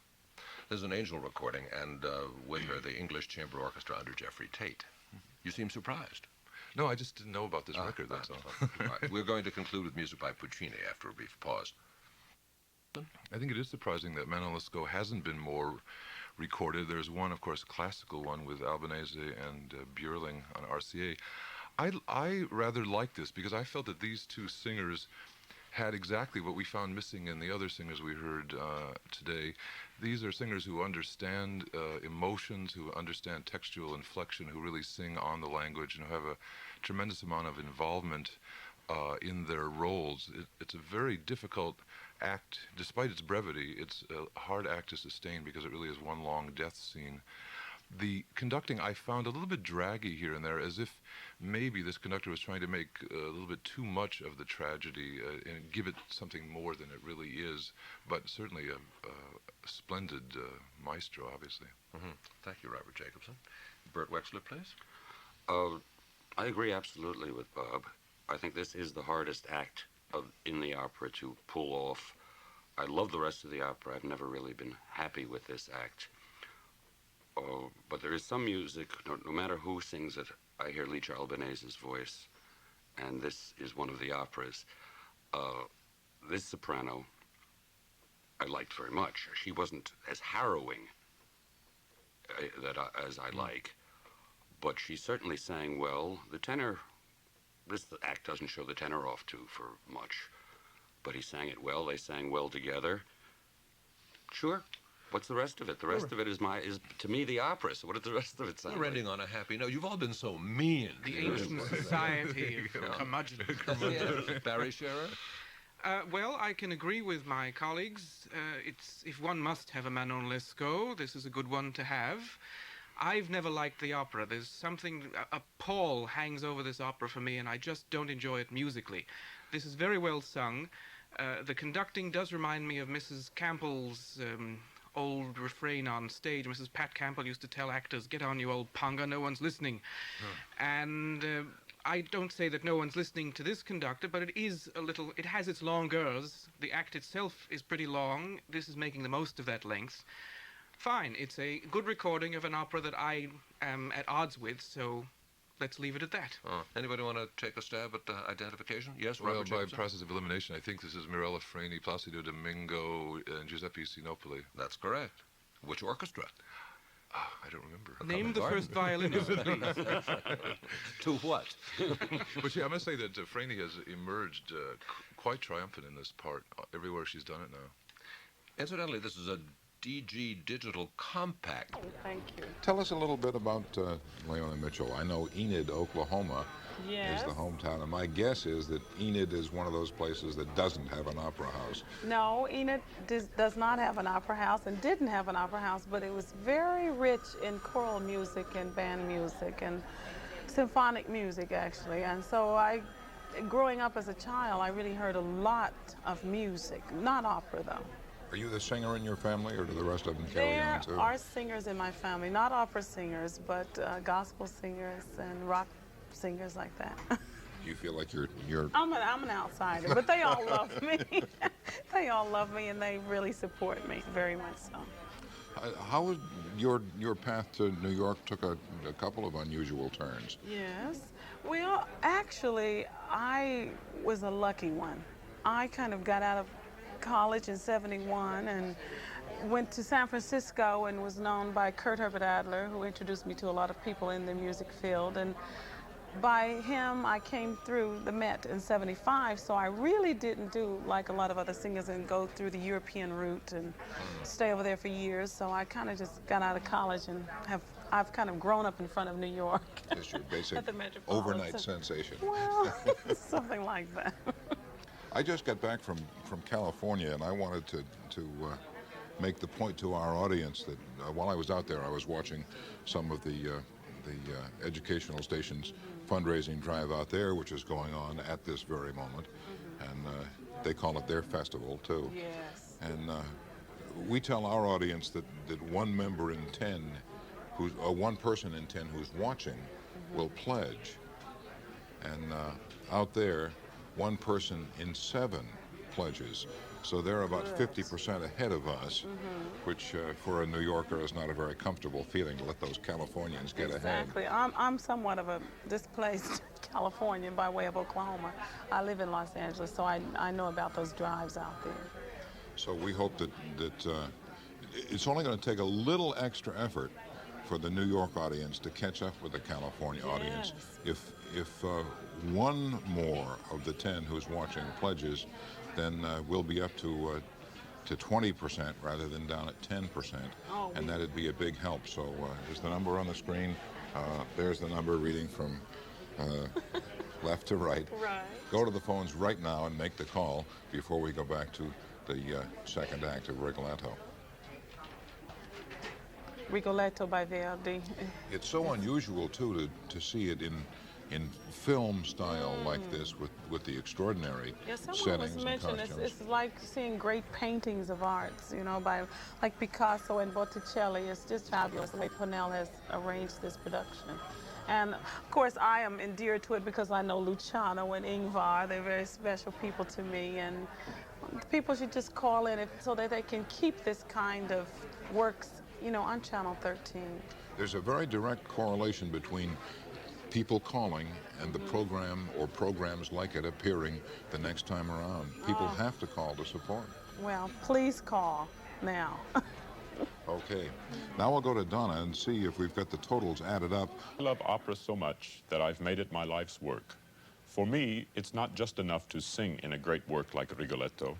There's an Angel recording, and with her, the English Chamber Orchestra under Jeffrey Tate. You seem surprised. No, I just didn't know about this record, that's all. All right. We're going to conclude with music by Puccini after a brief pause. I think it is surprising that Manon Lescaut hasn't been more recorded. There's one, of course, classical one with Albanese and Björling on RCA. I rather like this because I felt that these two singers had exactly what we found missing in the other singers we heard today. These are singers who understand emotions, who understand textual inflection, who really sing on the language, and who have a tremendous amount of involvement in their roles. It's a very difficult act. Despite its brevity, it's a hard act to sustain because it really is one long death scene. The conducting I found a little bit draggy here and there, as if maybe this conductor was trying to make a little bit too much of the tragedy and give it something more than it really is, but certainly a splendid maestro, obviously. Mm-hmm. Thank you, Robert Jacobson. Bert Wechsler, please. I agree absolutely with Bob. I think this is the hardest act in the opera to pull off. I love the rest of the opera. I've never really been happy with this act. But there is some music, no matter who sings it, I hear Licia Albanese's voice, and this is one of the operas. This soprano I liked very much. She wasn't as harrowing as I like, but she certainly sang well. The tenor, this act doesn't show the tenor off too for much, but he sang it well. They sang well together. Sure. What's the rest of it? The rest of it is to me the opera. So what does the rest of it sound We're like? ending on a happy note. You've all been so mean. The ancient society of curmudgeon. Barry Scherer? Well, I can agree with my colleagues. If one must have a Manon Lescaut, this is a good one to have. I've never liked the opera. There's something, a pall hangs over this opera for me, and I just don't enjoy it musically. This is very well sung. The conducting does remind me of Mrs. Campbell's old refrain on stage. Mrs. Pat Campbell used to tell actors, "Get on, you old ponga, no one's listening." And I don't say that no one's listening to this conductor, but it has its longeurs. The act itself is pretty long. This is making the most of that length. Fine, it's a good recording of an opera that I am at odds with, so let's leave it at that. Anybody want to take a stab at identification? Yes, Well, Robert by Jacobson? process of elimination, I think this is Mirella Freni, Placido Domingo, and Giuseppe Sinopoli. That's correct. Which orchestra? I don't remember. Name the first violinist, please. To what? But yeah, I must say that Freni has emerged quite triumphant in this part everywhere she's done it now. Incidentally, this is a DG Digital Compact. Oh, thank you. Tell us a little bit about Leona Mitchell. I know Enid, Oklahoma is the hometown, and my guess is that Enid is one of those places that doesn't have an opera house. No, Enid does not have an opera house and didn't have an opera house, but it was very rich in choral music and band music and symphonic music, actually. And so growing up as a child, I really heard a lot of music, not opera, though. Are you the singer in your family, or do the rest of them carry on too? There are singers in my family, not opera singers, but gospel singers and rock singers like that. You feel like you're I'm an outsider, but they all love me. They all love me, and they really support me very much so. How was your path to New York? Took a couple of unusual turns. Yes. Well, actually, I was a lucky one. I kind of got out of college in '71 and went to San Francisco and was known by Kurt Herbert Adler, who introduced me to a lot of people in the music field. And by him, I came through the Met in '75, so I really didn't do like a lot of other singers and go through the European route and stay over there for years. So I kind of just got out of college and I've kind of grown up in front of New York. Just your basic At the Metropolitan. overnight sensation. Well, something like that. I just got back from California, and I wanted to make the point to our audience that while I was out there, I was watching some of the educational stations fundraising drive out there, which is going on at this very moment, and they call it their festival too. Yes. And we tell our audience that one member in 10, one person in 10 who's watching, will pledge, and out there, one person in 7 pledges. So they're about 50% ahead of us, which for a New Yorker is not a very comfortable feeling to let those Californians get ahead. Exactly. I'm somewhat of a displaced Californian by way of Oklahoma. I live in Los Angeles, so I know about those drives out there. So we hope that it's only going to take a little extra effort for the New York audience to catch up with the California audience. If one more of the 10 who's watching pledges, then we'll be up to 20% rather than down at 10%, and that'd be a big help. So is the number on the screen? There's the number reading from left to right. Right. Go to the phones right now and make the call before we go back to the second act of Rigoletto. Rigoletto by Verdi. It's so unusual too to see it in film style like this with the extraordinary settings and costumes. It's like seeing great paintings of arts, you know, by like Picasso and Botticelli. It's just fabulous the way Cornell has arranged this production. And of course I am endeared to it because I know Luciano and Ingvar. They're very special people to me, and people should just call in so that they can keep this kind of works, you know, on Channel 13. There's a very direct correlation between people calling and the program or programs like it appearing the next time around. People have to call to support. Well, please call now. Okay. Now we'll go to Donna and see if we've got the totals added up. I love opera so much that I've made it my life's work. For me, it's not just enough to sing in a great work like Rigoletto.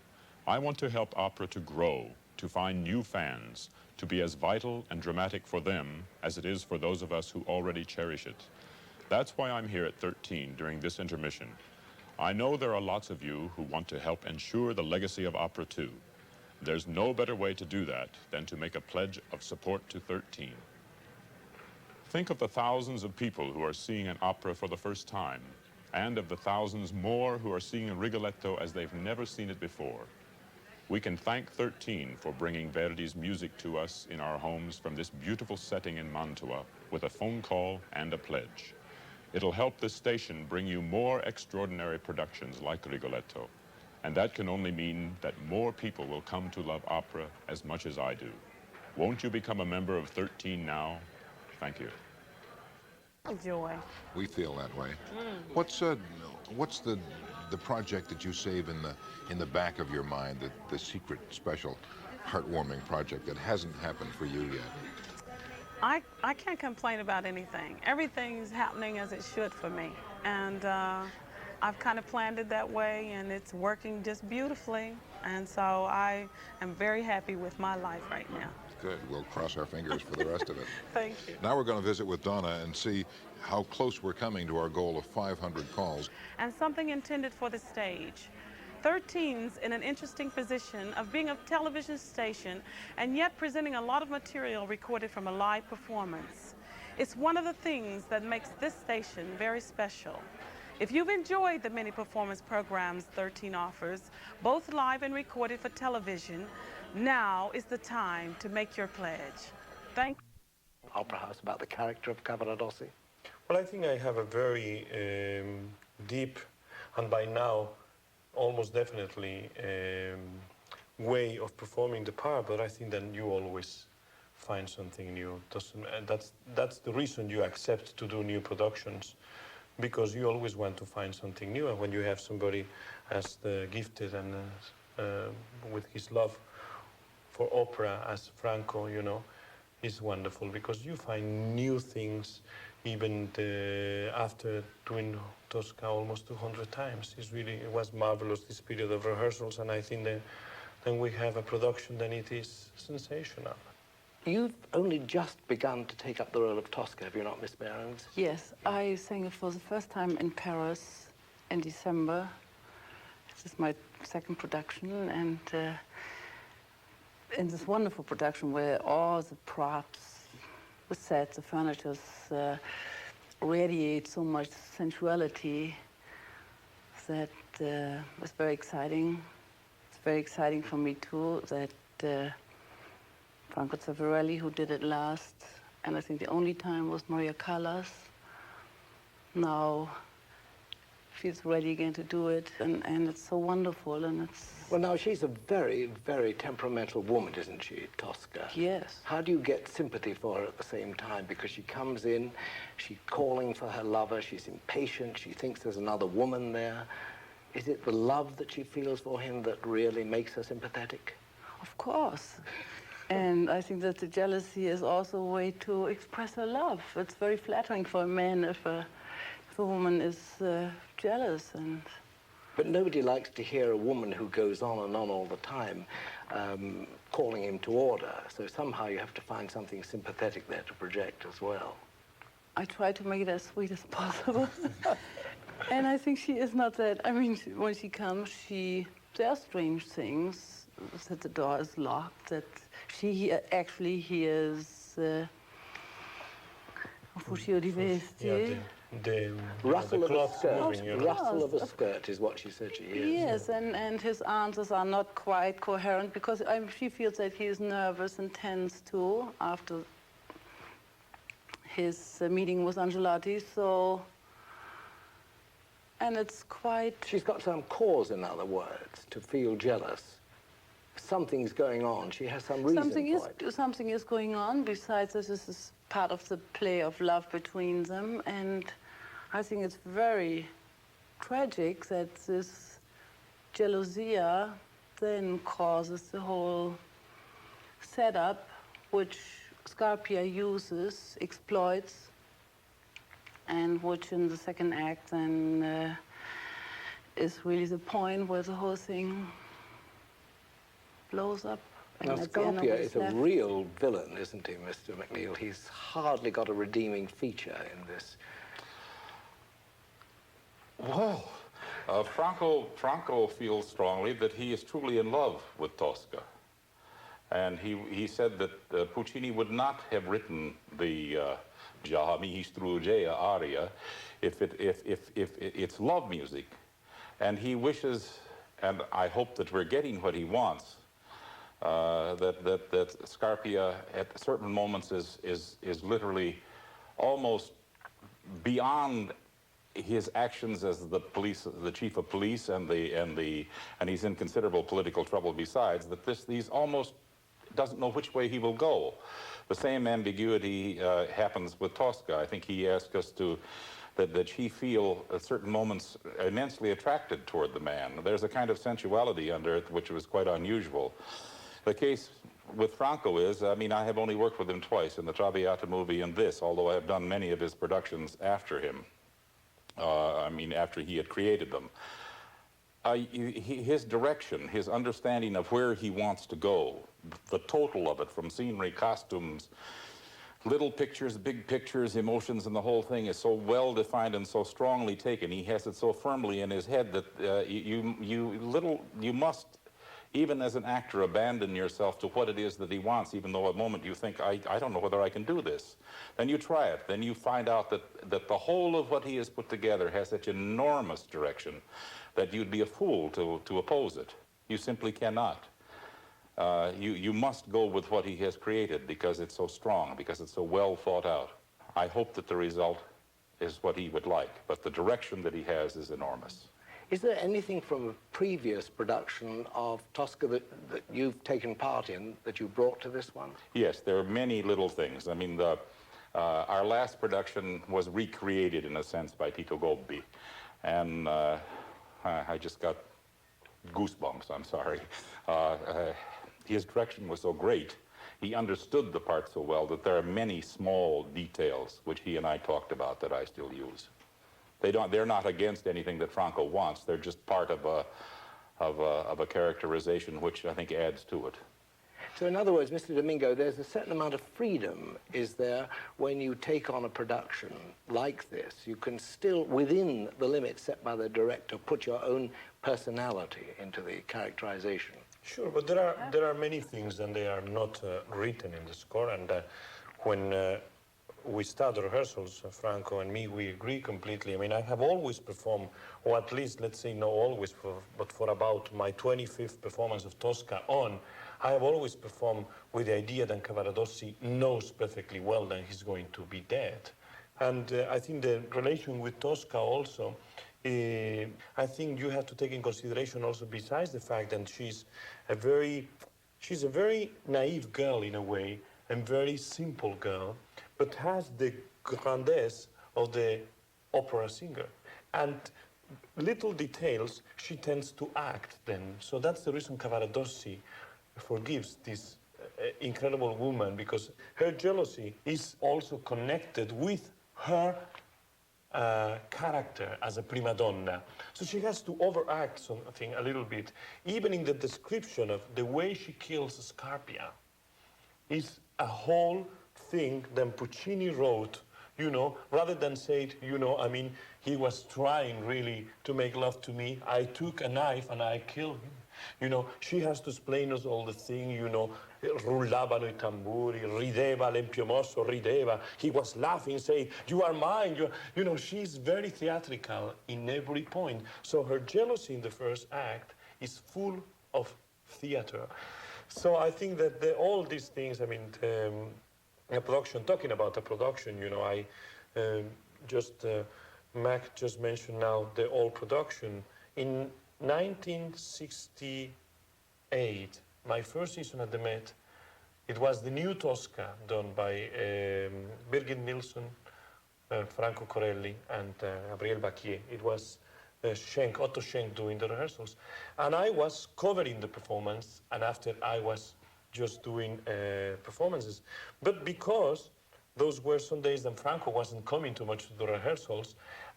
I want to help opera to grow, to find new fans, to be as vital and dramatic for them as it is for those of us who already cherish it. That's why I'm here at 13 during this intermission. I know there are lots of you who want to help ensure the legacy of opera too. There's no better way to do that than to make a pledge of support to 13. Think of the thousands of people who are seeing an opera for the first time, and of the thousands more who are seeing Rigoletto as they've never seen it before. We can thank 13 for bringing Verdi's music to us in our homes from this beautiful setting in Mantua with a phone call and a pledge. It'll help this station bring you more extraordinary productions like Rigoletto. And that can only mean that more people will come to love opera as much as I do. Won't you become a member of 13 now? Thank you. Joy. We feel that way. What's the project that you save in the back of your mind, the secret, special, heartwarming project that hasn't happened for you yet? I can't complain about anything. Everything's happening as it should for me. And I've kind of planned it that way, and it's working just beautifully. And so I am very happy with my life right now. Good. We'll cross our fingers for the rest of it. Thank you. Now we're going to visit with Donna and see how close we're coming to our goal of 500 calls. And something intended for the stage. 13's in an interesting position of being a television station and yet presenting a lot of material recorded from a live performance. It's one of the things that makes this station very special. If you've enjoyed the many performance programs 13 offers, both live and recorded for television, now is the time to make your pledge. Thank you. Opera House about the character of Cavaradossi? Well, I think I have a very deep, and by now, almost definitely, way of performing the part, but I think that you always find something new. That's the reason you accept to do new productions, because you always want to find something new, and when you have somebody as gifted and with his love for opera as Franco, you know, is wonderful, because you find new things even after doing Tosca almost 200 times. It was marvelous, this period of rehearsals, and I think that then we have a production, then it is sensational. You've only just begun to take up the role of Tosca, have you not, Miss Behrens? Yes, I sang it for the first time in Paris in December. This is my second production, and in this wonderful production where all the props, the sets, the furniture radiate so much sensuality that was very exciting. It's very exciting for me too that Franco Zeffirelli, who did it last, and I think the only time was Maria Callas, now feels ready again to do it, and it's so wonderful, and it's... Well, now, she's a very, very temperamental woman, isn't she, Tosca? Yes. How do you get sympathy for her at the same time? Because she comes in, she's calling for her lover, she's impatient, she thinks there's another woman there. Is it the love that she feels for him that really makes her sympathetic? Of course. And I think that the jealousy is also a way to express her love. It's very flattering for a man if a woman is jealous. But nobody likes to hear a woman who goes on and on all the time calling him to order. So somehow you have to find something sympathetic there to project as well. I try to make it as sweet as possible. And I think she is not that. I mean, when she comes, there are strange things, that the door is locked, that she actually hears Fuscio di Vesti. The rustle of a skirt. Rustle of a skirt is what she said she hears. Yes, and his answers are not quite coherent, because she feels that he is nervous and tense too after his meeting with Angelotti, so... And it's quite... She's got some cause, in other words, to feel jealous. Something's going on. She has some reason for it. Something is going on. Besides, this is part of the play of love between them. And I think it's very tragic that this jealousy then causes the whole setup, which Scarpia uses, exploits, and which in the second act then is really the point where the whole thing blows up. Now, Scarpia is a real villain, isn't he, Mr. MacNeil? He's hardly got a redeeming feature in this. Well, Franco feels strongly that he is truly in love with Tosca. And he said that Puccini would not have written the Già mi strugea aria if it's love music. And he wishes, and I hope that we're getting what he wants, that Scarpia at certain moments is literally almost beyond his actions as the chief of police, and he's in considerable political trouble besides, that he's almost doesn't know which way he will go. The same ambiguity happens with Tosca. I think he asked us that she feel at certain moments immensely attracted toward the man. There's a kind of sensuality under it which was quite unusual. The case with Franco is, I mean, I have only worked with him twice, in the Traviata movie and this, although I have done many of his productions after him. After he had created them. His direction, his understanding of where he wants to go, the total of it, from scenery, costumes, little pictures, big pictures, emotions, and the whole thing is so well defined and so strongly taken. He has it so firmly in his head that you must, even as an actor, abandon yourself to what it is that he wants, even though at the moment you think, I don't know whether I can do this. Then you try it. Then you find out that the whole of what he has put together has such enormous direction that you'd be a fool to oppose it. You simply cannot. You must go with what he has created because it's so strong, because it's so well thought out. I hope that the result is what he would like, but the direction that he has is enormous. Is there anything from a previous production of Tosca that you've taken part in that you brought to this one? Yes, there are many little things. I mean, our last production was recreated, in a sense, by Tito Gobbi. And I just got goosebumps, I'm sorry. His direction was so great. He understood the part so well that there are many small details which he and I talked about that I still use. They're not against anything that Franco wants. They're just part of a characterization which I think adds to it. So in other words, Mr. Domingo, there's a certain amount of freedom, is there, when you take on a production like this? You can still, within the limits set by the director, put your own personality into the characterization. Sure, but there are many things and they are not written in the score. And when we start the rehearsals, Franco and me, we agree completely. I mean, I have always performed, or at least, let's say, not always, but for about my 25th performance of Tosca on, I have always performed with the idea that Cavaradossi knows perfectly well that he's going to be dead. And I think the relation with Tosca also, I think you have to take in consideration also, besides the fact that she's a very naive girl in a way, and very simple girl, but has the grandeur of the opera singer. And little details she tends to act then. So that's the reason Cavaradossi forgives this incredible woman, because her jealousy is also connected with her character as a prima donna. So she has to overact something a little bit. Even in the description of the way she kills Scarpia is a whole thing that Puccini wrote, you know, rather than say, you know, I mean, he was trying really to make love to me. I took a knife and I killed him. You know, she has to explain us all the thing, you know, rullavano I tamburi, rideva l'empio mosso, rideva. He was laughing, saying, you are mine. You know, she's very theatrical in every point. So her jealousy in the first act is full of theater. So I think that all these things, I mean, a production, talking about a production, you know, I Mac just mentioned now the old production. In 1968, my first season at the Met, it was the new Tosca done by Birgit Nilsson, Franco Corelli, and Gabriel Bacquier. It was Otto Schenk doing the rehearsals. And I was covering the performance, and after I was just doing performances. But because those were some days that Franco wasn't coming too much to the rehearsals,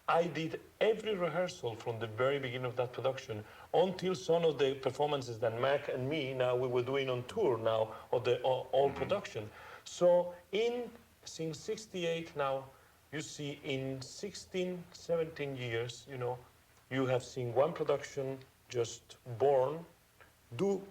I did every rehearsal from the very beginning of that production until some of the performances that Mac and me now we were doing on tour now of the all production. So since 68 now, you see in 16, 17 years, you know, you have seen one production just born, do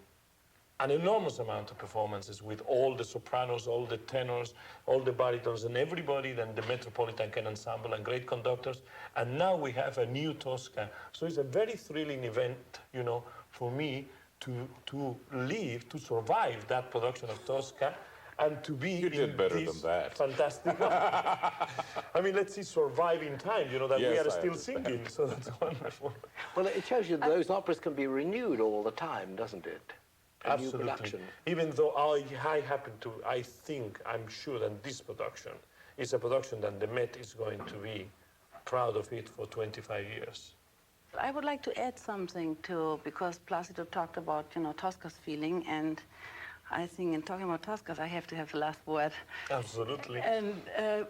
an enormous amount of performances with all the sopranos, all the tenors, all the baritons, and everybody, then the Metropolitan Ensemble and great conductors. And now we have a new Tosca. So it's a very thrilling event, you know, for me to live, to survive that production of Tosca, and to be You did better than that. Fantastic. I mean, let's see, survive in time, you know, that Yes, we I are still understand. singing, so that's wonderful. Well, it shows you that those operas can be renewed all the time, doesn't it? A new Absolutely. production. Even though I think, I'm sure that this production is a production that the Met is going to be proud of it for 25 years. I would like to add something to, because Placido talked about, you know, Tosca's feeling, and I think in talking about Tosca, I have to have the last word. Absolutely. And,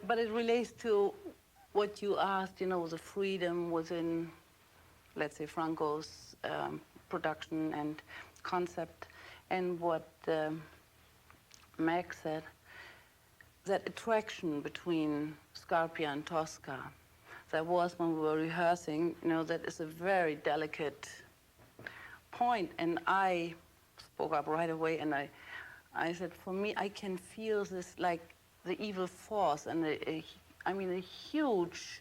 but it relates to what you asked, you know, the freedom within, let's say, Franco's production and concept, and what Mac said, that attraction between Scarpia and Tosca, that was when we were rehearsing, you know, that is a very delicate point. And I spoke up right away, and I said, for me, I can feel this, like, the evil force, and I mean, a huge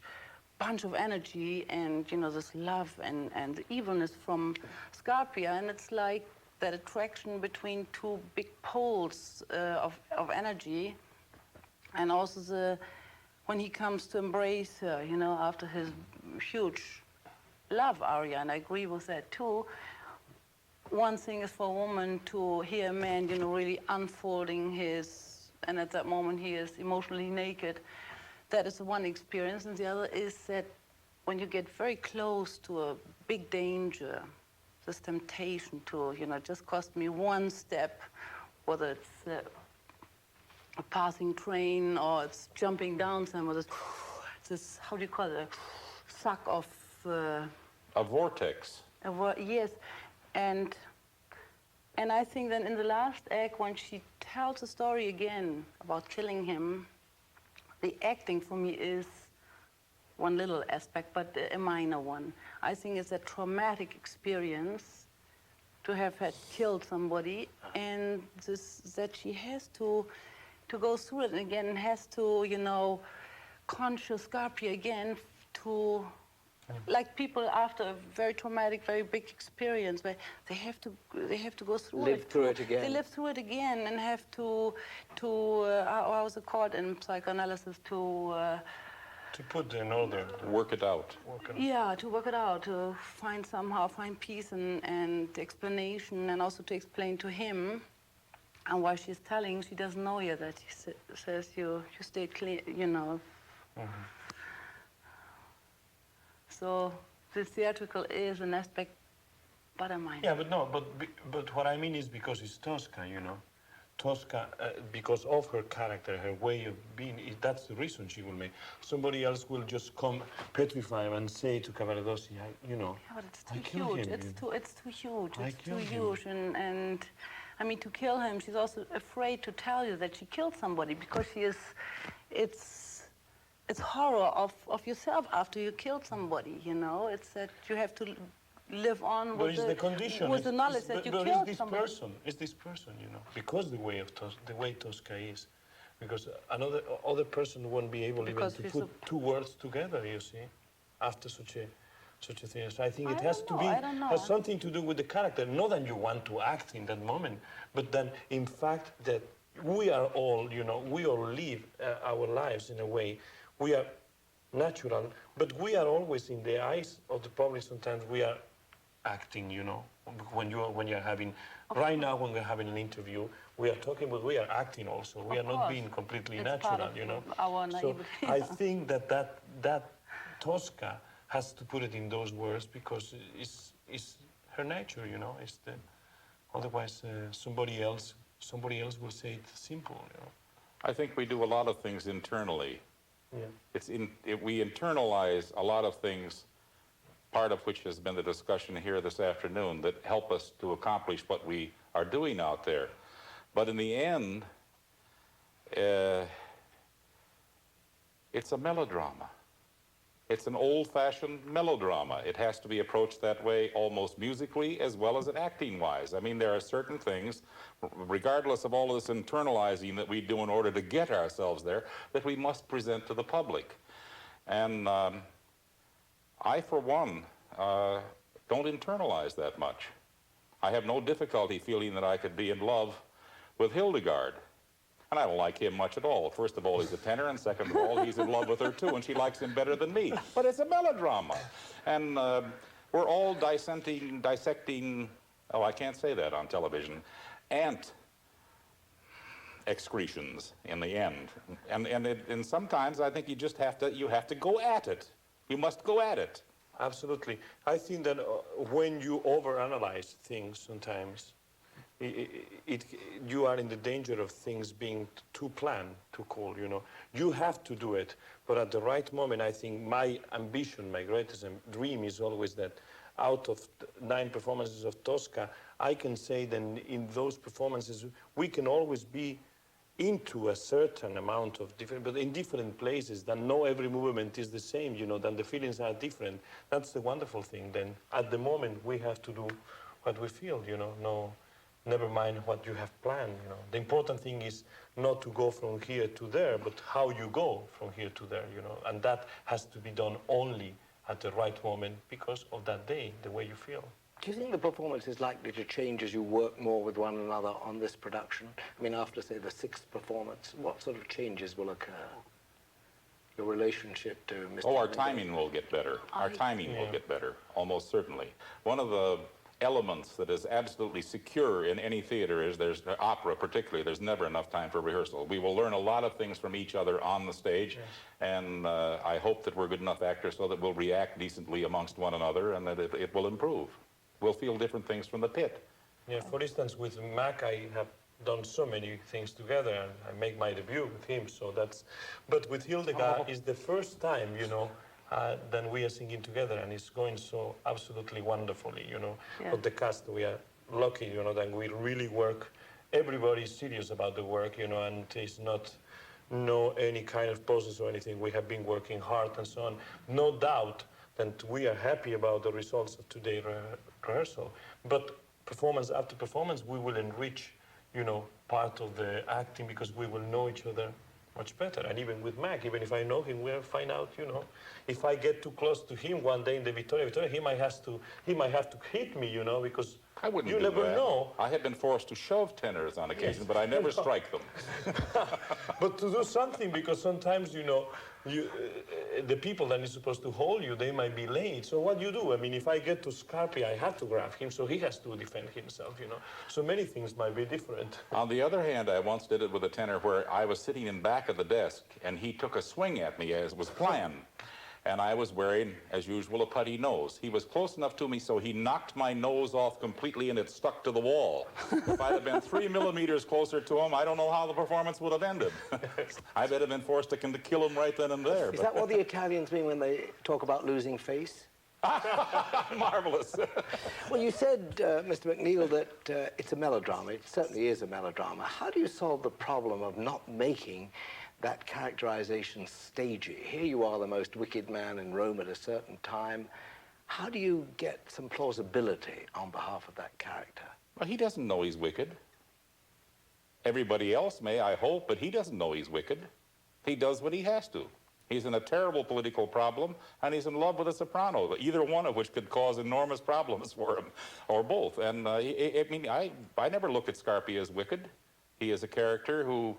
bunch of energy, and, you know, this love and the evilness from Scarpia, and it's like that attraction between two big poles of energy, and also when he comes to embrace her, you know, after his huge love aria, and I agree with that too. One thing is for a woman to hear a man, you know, really unfolding and at that moment he is emotionally naked. That is one experience, and the other is that when you get very close to a big danger, this temptation to, you know, just cost me one step, whether it's a passing train or it's jumping down somewhere, this how do you call it, a suck of... a vortex. Yes, and I think then in the last act, when she tells the story again about killing him, the acting for me is one little aspect, but a minor one. I think it's a traumatic experience to have had killed somebody, and that she has to go through it again, and has to, you know, conscious Scarpia again to, like people after a very traumatic, very big experience, where they have to go through Live through it again. They live through it again and have to how is it called in psychoanalysis, to put in order. Work it out. Yeah, to work it out, to find peace and explanation, and also to explain to him. And while she's telling, she doesn't know yet that he says you stay clean, you know. Mm-hmm. So the theatrical is an aspect, but I mind. Yeah, but what I mean is because it's Tosca, you know. Tosca, because of her character, her way of being, that's the reason she will make. Somebody else will just come petrify him and say to Cavaradossi, you know, yeah, but it's too huge. It's too huge. It's too huge. And I mean, to kill him, she's also afraid to tell you that she killed somebody, because it's horror of yourself after you killed somebody, you know. It's that you have to live on with the knowledge that you killed somebody. It's this person, you know, because the way Tosca is, because other person won't be able even to put two words together, you see, after such a thing. So I think it has something to do with the character, not that you want to act in that moment, but then in fact that we are all, you know, we all live our lives in a way. We are natural, but we are always in the eyes of the public. Sometimes we are acting, you know, when you're having, right now when we're having an interview, we are talking, but we are acting also. We are not being completely natural, you know. Our so I think that Tosca has to put it in those words because it's her nature, you know. Otherwise, somebody else will say it simple, you know. I think we do a lot of things internally. Yeah. We internalize a lot of things, part of which has been the discussion here this afternoon, that help us to accomplish what we are doing out there. But in the end, it's a melodrama. It's an old-fashioned melodrama. It has to be approached that way almost musically as well as acting-wise. I mean, there are certain things, regardless of all of this internalizing that we do in order to get ourselves there, that we must present to the public. And I, for one, don't internalize that much. I have no difficulty feeling that I could be in love with Hildegard. And I don't like him much at all. First of all, he's a tenor, and second of all, he's in love with her too, and she likes him better than me. But it's a melodrama. And we're all dissecting, oh, I can't say that on television, ant excretions in the end. And sometimes I think you just have to go at it. You must go at it. Absolutely. I think that when you overanalyze things sometimes, you are in the danger of things being too planned, too cold, you know. You have to do it, but at the right moment, I think my ambition, my greatest dream is always that out of 9 performances of Tosca, I can say that in those performances, we can always be into a certain amount of different, but in different places, that no every movement is the same, you know, then the feelings are different. That's the wonderful thing. Then at the moment, we have to do what we feel, you know, never mind what you have planned, you know. The important thing is not to go from here to there, but how you go from here to there, you know. And that has to be done only at the right moment because of that day, the way you feel. Do you think the performance is likely to change as you work more with one another on this production? I mean, after, say, the 6th performance, what sort of changes will occur? Your relationship to Mr. Oh, our timing will get better. Our timing will get better, almost certainly. One of the elements that is absolutely secure in any theater is opera particularly, there's never enough time for rehearsal. We will learn a lot of things from each other on the stage, and I hope that we're good enough actors so that we'll react decently amongst one another and that it will improve. We'll feel different things from the pit. Yeah, for instance, with Mac, I have done so many things together, and I make my debut with him, so that's... But with Hildegard, it's the first time, you know, then we are singing together, and it's going so absolutely wonderfully, you know. Yeah. But the cast, we are lucky, you know, that we really work. Everybody is serious about the work, you know, and it's not any kind of poses or anything. We have been working hard and so on. No doubt that we are happy about the results of today's rehearsal. But performance after performance, we will enrich, you know, part of the acting because we will know each other much better. And even with Mac, even if I know him, we'll find out, you know, if I get too close to him one day in the Vittoria, he might have to hit me, you know, because I wouldn't you do never that. know. I have been forced to shove tenors on occasion, but I never strike them. But to do something, because sometimes, you know, the people that is supposed to hold you, they might be late. So what do you do? I mean, if I get to Scarpi, I have to grab him, so he has to defend himself, you know. So many things might be different. On the other hand, I once did it with a tenor where I was sitting in back of the desk, and he took a swing at me as was planned. And I was wearing, as usual, a putty nose. He was close enough to me, so he knocked my nose off completely, and it stuck to the wall. If I'd have been 3 millimeters closer to him, I don't know how the performance would have ended. I would have been forced to kill him right then and there. Is that what the Italians mean when they talk about losing face? Marvelous. Well, you said, Mr. MacNeil, that it's a melodrama. It certainly is a melodrama. How do you solve the problem of not making that characterization stagey? Here you are, the most wicked man in Rome at a certain time. How do you get some plausibility on behalf of that character? Well, he doesn't know he's wicked. Everybody else may, I hope, but he doesn't know he's wicked. He does what he has to. He's in a terrible political problem, and he's in love with a soprano, either one of which could cause enormous problems for him, or both. And I never look at Scarpi as wicked. He is a character who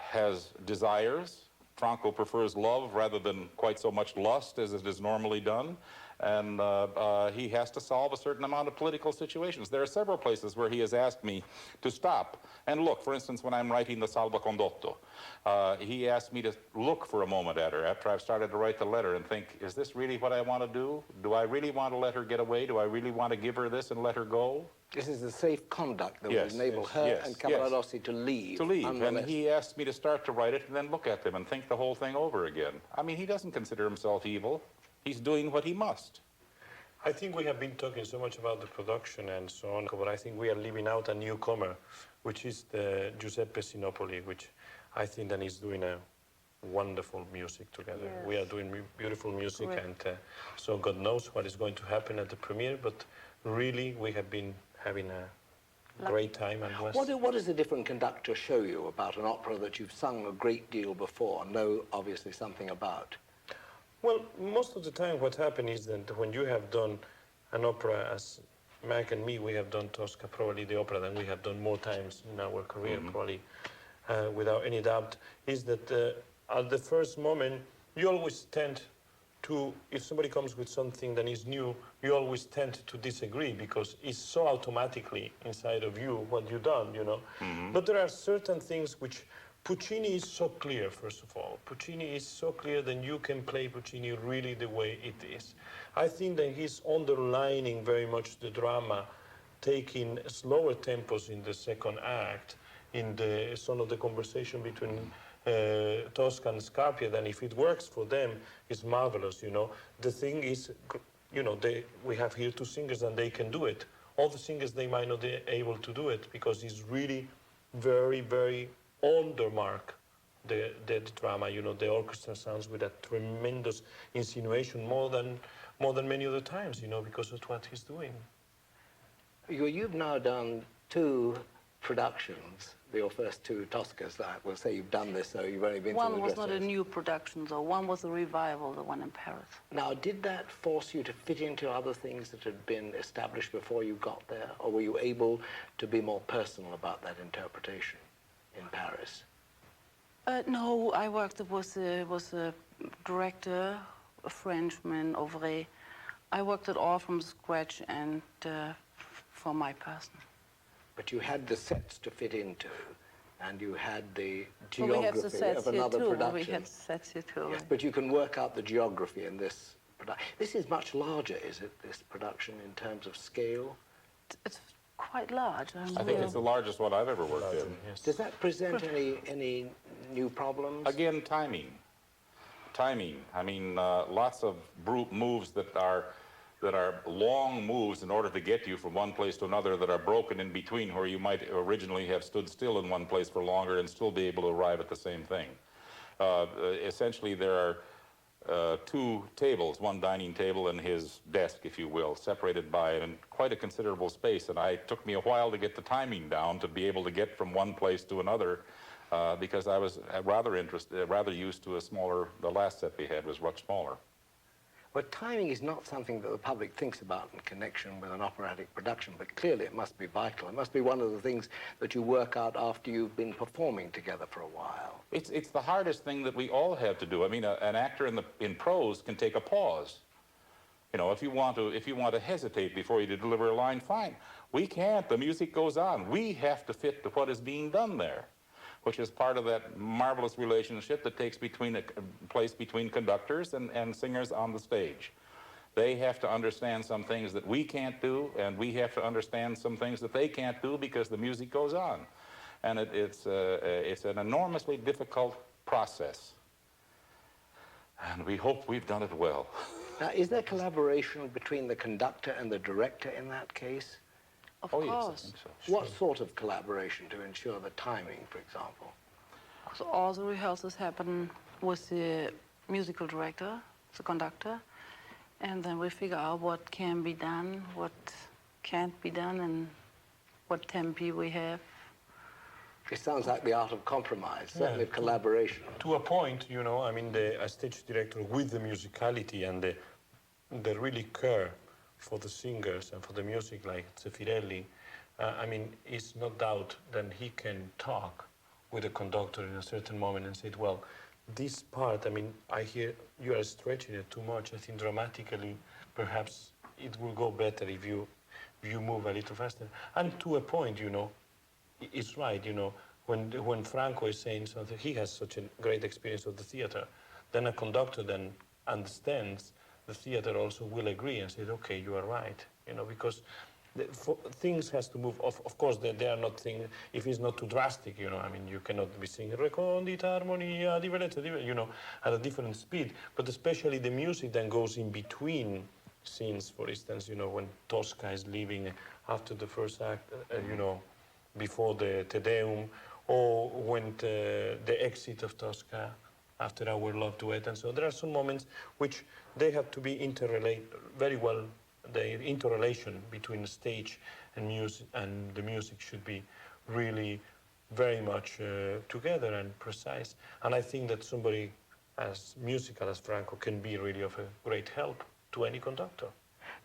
has desires. Franco prefers love rather than quite so much lust as it is normally done. And he has to solve a certain amount of political situations. There are several places where he has asked me to stop and look. For instance, when I'm writing the Salvo Condotto, he asked me to look for a moment at her after I've started to write the letter and think, is this really what I want to do? Do I really want to let her get away? Do I really want to give her this and let her go? This is the safe conduct that would enable her and Cavaradossi to leave. To leave. And he asked me to start to write it and then look at them and think the whole thing over again. I mean, he doesn't consider himself evil. He's doing what he must. I think we have been talking so much about the production and so on, but I think we are leaving out a newcomer, which is the Giuseppe Sinopoli, which I think that is doing a wonderful music together. Yes. We are doing beautiful music, Correct. and so God knows what is going to happen at the premiere, but really we have been having a great time. And what does a different conductor show you about an opera that you've sung a great deal before and know obviously something about? Well, most of the time what happens is that when you have done an opera, as Mac and me, we have done Tosca, probably the opera that we have done more times in our career, probably without any doubt, is that at the first moment, you always tend to, if somebody comes with something that is new, you always tend to disagree because it's so automatically inside of you what you've done, you know. But there are certain things which Puccini is so clear, first of all. Puccini is so clear that you can play Puccini really the way it is. I think that he's underlining very much the drama, taking slower tempos in the second act, in the son of the conversation between Tosca and Scarpia, then if it works for them, it's marvelous, you know. The thing is, you know, we have here two singers and they can do it. All the singers, they might not be able to do it because it's really very, very on the mark, the drama, you know. The orchestra sounds with a tremendous insinuation more than many other times, you know, because of what he's doing. You've now done two productions, your first two Toscas. I will say you've done this, so you've only been to the One was dress not a new production, though. One was a revival, the one in Paris. Now, did that force you to fit into other things that had been established before you got there, or were you able to be more personal about that interpretation in Paris? No, I worked with a director, a Frenchman, Auvray. I worked it all from scratch and for my person. But you had the sets to fit into, and you had the geography of another production. We had sets here too. Yes, but you can work out the geography in this production. This is much larger, is it, this production, in terms of scale? It's quite large. I think it's the largest one I've ever worked in. Yes. Does that present any new problems? Again, timing. Timing. I mean, lots of moves that are long moves in order to get you from one place to another that are broken in between, where you might originally have stood still in one place for longer and still be able to arrive at the same thing. Essentially, there are two tables, one dining table and his desk, if you will, separated by quite a considerable space. And it took me a while to get the timing down to be able to get from one place to another because I was rather used to the last set we had was much smaller. But timing is not something that the public thinks about in connection with an operatic production, but clearly it must be vital. It must be one of the things that you work out after you've been performing together for a while. It's the hardest thing that we all have to do. I mean, an actor in prose can take a pause. You know, if you want to hesitate before you deliver a line, fine. We can't. The music goes on. We have to fit to what is being done there, which is part of that marvelous relationship that takes place between conductors and singers on the stage. They have to understand some things that we can't do, and we have to understand some things that they can't do because the music goes on. And it's an enormously difficult process. And we hope we've done it well. Now, is there collaboration between the conductor and the director in that case? Of course. Yes, I think so. What sort of collaboration to ensure the timing, for example? So all the rehearsals happen with the musical director, the conductor, and then we figure out what can be done, what can't be done, and what tempi we have. It sounds like the art of compromise, certainly of collaboration. To a point, you know, I mean, a stage director with the musicality and the really care for the singers and for the music, like Zeffirelli, I mean, it's no doubt that he can talk with the conductor in a certain moment and say, well, this part, I mean, I hear you are stretching it too much. I think dramatically, perhaps it will go better if you move a little faster. And to a point, you know, it's right, you know, when Franco is saying something, he has such a great experience of the theater. Then a conductor then understands the theater also will agree and say, okay, you are right, you know, because things has to move. Of course, they are not things, if it's not too drastic, you know, I mean, you cannot be singing recondita armonia, you know, at a different speed, but especially the music then goes in between scenes, for instance, you know, when Tosca is leaving after the first act, you know, before the Te Deum, or when the exit of Tosca after Our Love Duet, and so there are some moments which they have to be interrelated very well. The interrelation between the stage and music, and the music should be really very much together and precise. And I think that somebody as musical as Franco can be really of a great help to any conductor.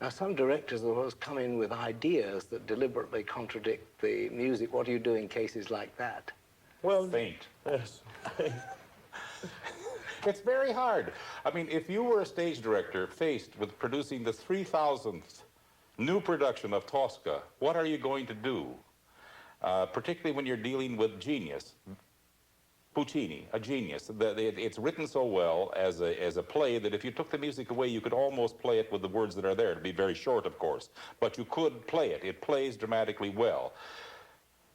Now, some directors of course come in with ideas that deliberately contradict the music. What do you do in cases like that? Well, faint. Yes. It's very hard. I mean, if you were a stage director faced with producing the 3,000th new production of Tosca, what are you going to do? Particularly when you're dealing with genius. Puccini, a genius. It's written so well as a play that if you took the music away, you could almost play it with the words that are there. It'd be very short, of course, but you could play it. It plays dramatically well.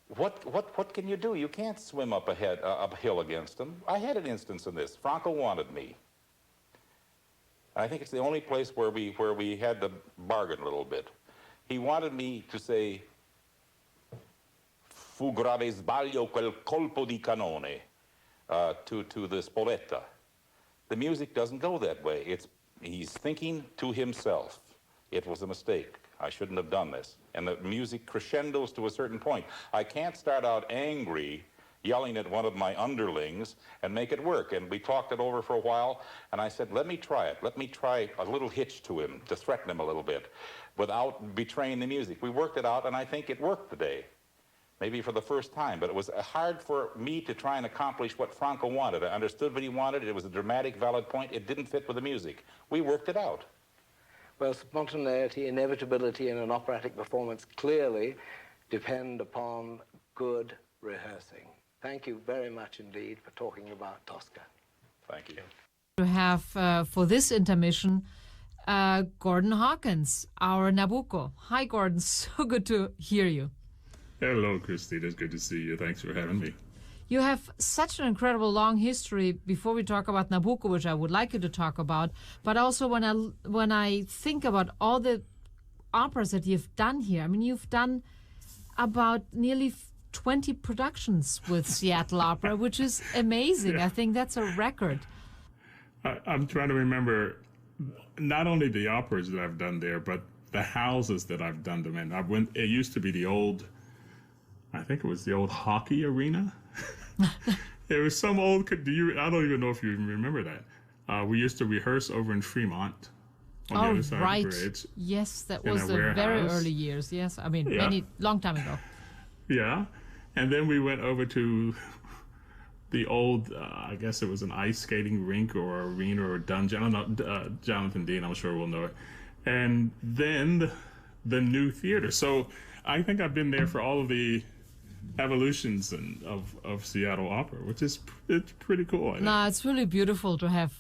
What can you do? You can't swim up uphill against them. I had an instance in this. Franco wanted me. I think it's the only place where we had to bargain a little bit. He wanted me to say, "Fu grave sbaglio quel colpo di cannone," to the Spoletta. The music doesn't go that way. He's thinking to himself. It was a mistake. I shouldn't have done this. And the music crescendos to a certain point. I can't start out angry, yelling at one of my underlings and make it work. And we talked it over for a while, and I said, let me try it. Let me try a little hitch to him, to threaten him a little bit, without betraying the music. We worked it out, and I think it worked today. Maybe for the first time, but it was hard for me to try and accomplish what Franco wanted. I understood what he wanted. It was a dramatic, valid point. It didn't fit with the music. We worked it out. Well, spontaneity, inevitability in an operatic performance clearly depend upon good rehearsing. Thank you very much indeed for talking about Tosca. Thank you. To have, for this intermission, Gordon Hawkins, our Nabucco. Hi, Gordon. So good to hear you. Hello, Christine. It's good to see you. Thanks for having me. You have such an incredible long history. Before we talk about Nabucco, which I would like you to talk about, but also when I think about all the operas that you've done here, I mean, you've done about nearly 20 productions with Seattle Opera, which is amazing. Yeah. I think that's a record. I'm trying to remember not only the operas that I've done there, but the houses that I've done them in. It used to be the old, I think it was the old hockey arena. It was some old, I don't even know if you remember that. We used to rehearse over in Fremont on the other side of the bridge. Yes, that was the very early years. Yes, I mean, long time ago. Yeah, and then we went over to the old, I guess it was an ice skating rink or arena or dungeon. I don't know, Jonathan Dean, I'm sure will know it. And then the new theater. So I think I've been there for all of the evolutions of Seattle Opera, which is it's pretty cool. No, it's really beautiful to have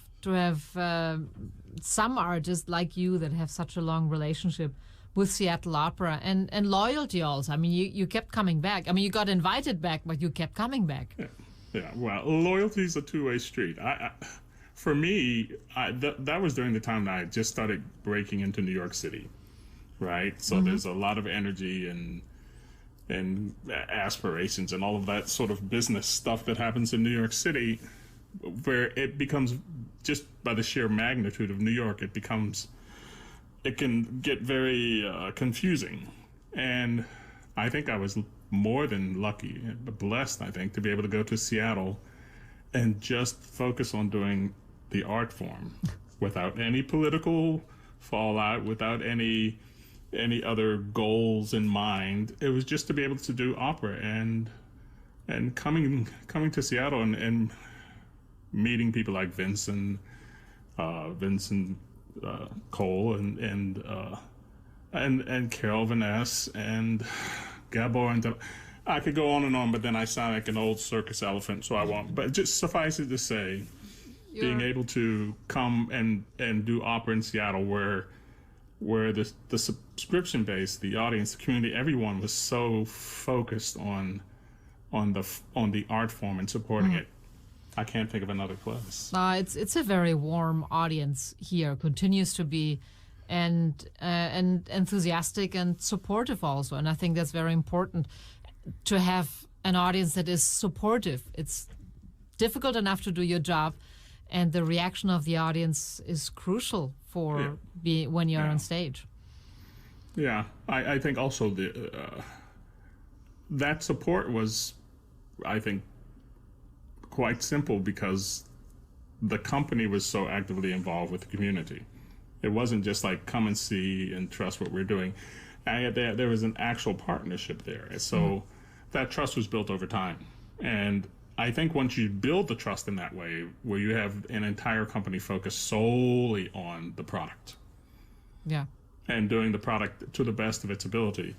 some artists like you that have such a long relationship with Seattle Opera and loyalty also. I mean, you kept coming back. I mean, you got invited back, but you kept coming back. Yeah. Well, loyalty is a two-way street. For me, that was during the time that I just started breaking into New York City, right? So there's a lot of energy and aspirations and all of that sort of business stuff that happens in New York City, where it becomes, just by the sheer magnitude of New York, it can get very confusing. And I think I was more than lucky, blessed, I think, to be able to go to Seattle and just focus on doing the art form without any political fallout, without any other goals in mind. It was just to be able to do opera, and coming to Seattle and meeting people like Vincent Cole and Carol Vaness and Gabor, and I could go on and on, but then I sound like an old circus elephant, so I won't. But just suffice it to say, being able to come and do opera in Seattle, where the subscription base, the audience, the community, everyone was so focused on the art form and supporting it. I can't think of another place. It's a very warm audience here, continues to be, and enthusiastic and supportive also. And I think that's very important to have an audience that is supportive. It's difficult enough to do your job, and the reaction of the audience is crucial for when you're on stage. Yeah, I think also that support was, I think, quite simple because the company was so actively involved with the community. It wasn't just like come and see and trust what we're doing. There was an actual partnership there. So that trust was built over time. And I think once you build the trust in that way, where you have an entire company focused solely on the product, and doing the product to the best of its ability,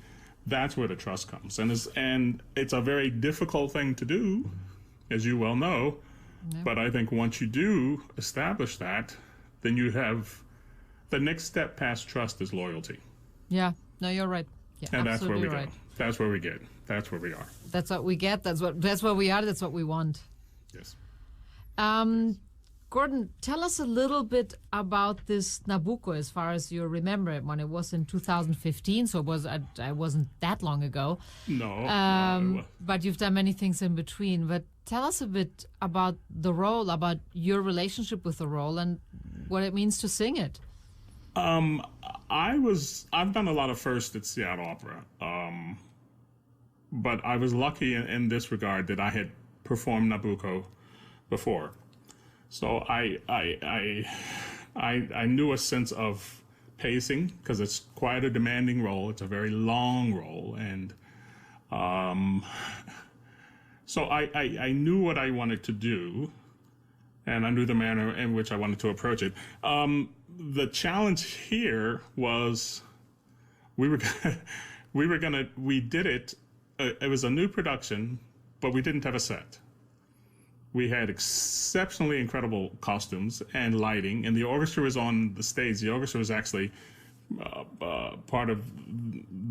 that's where the trust comes. And it's a very difficult thing to do, as you well know. But I think once you do establish that, then you have the next step past trust is loyalty. Yeah, no, you're right. Yeah, and that's where we right. go. That's where we get. That's where we are. That's what we get. That's where we are. That's what we want. Yes. Gordon, tell us a little bit about this Nabucco, as far as you remember it, when it was in 2015. So I wasn't that long ago. No. But you've done many things in between. But tell us a bit about the role, about your relationship with the role, and what it means to sing it. I've done a lot of firsts at Seattle Opera, but I was lucky in this regard that I had performed Nabucco before, so I knew a sense of pacing because it's quite a demanding role. It's a very long role, and so I knew what I wanted to do, and I knew the manner in which I wanted to approach it. The challenge here was we did it. It was a new production, but we didn't have a set. We had exceptionally incredible costumes and lighting, and the orchestra was on the stage. The orchestra was actually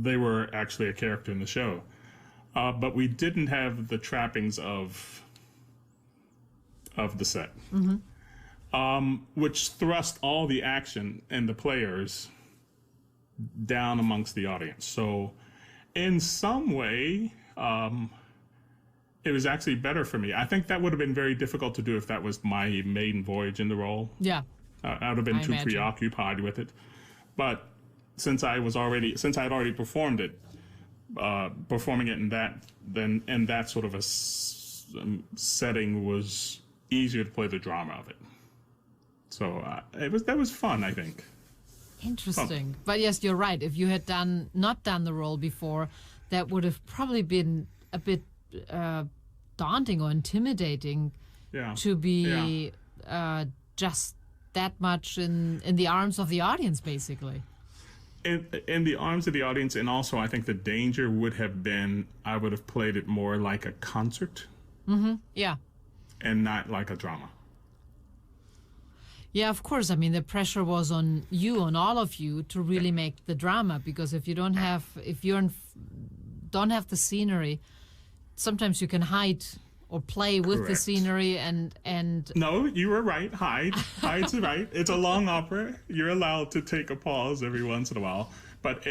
they were actually a character in the show. But we didn't have the trappings of the set. Which thrust all the action and the players down amongst the audience. So in some way, it was actually better for me. I think that would have been very difficult to do if that was my maiden voyage in the role. Yeah. I would have been too preoccupied with it. But since I had already performed it, performing it in that sort of a setting was easier to play the drama of it. So that was fun, I think. Interesting. But yes, you're right. If you had not done the role before, that would have probably been a bit daunting or intimidating to be just that much in the arms of the audience, basically. In the arms of the audience, and also I think the danger would have been I would have played it more like a concert. Yeah. And not like a drama. Yeah, of course. I mean, the pressure was on all of you, to really make the drama, because if you don't have the scenery, sometimes you can hide or play with the scenery and. No, you were right. Hide's right. It's a long opera. You're allowed to take a pause every once in a while, but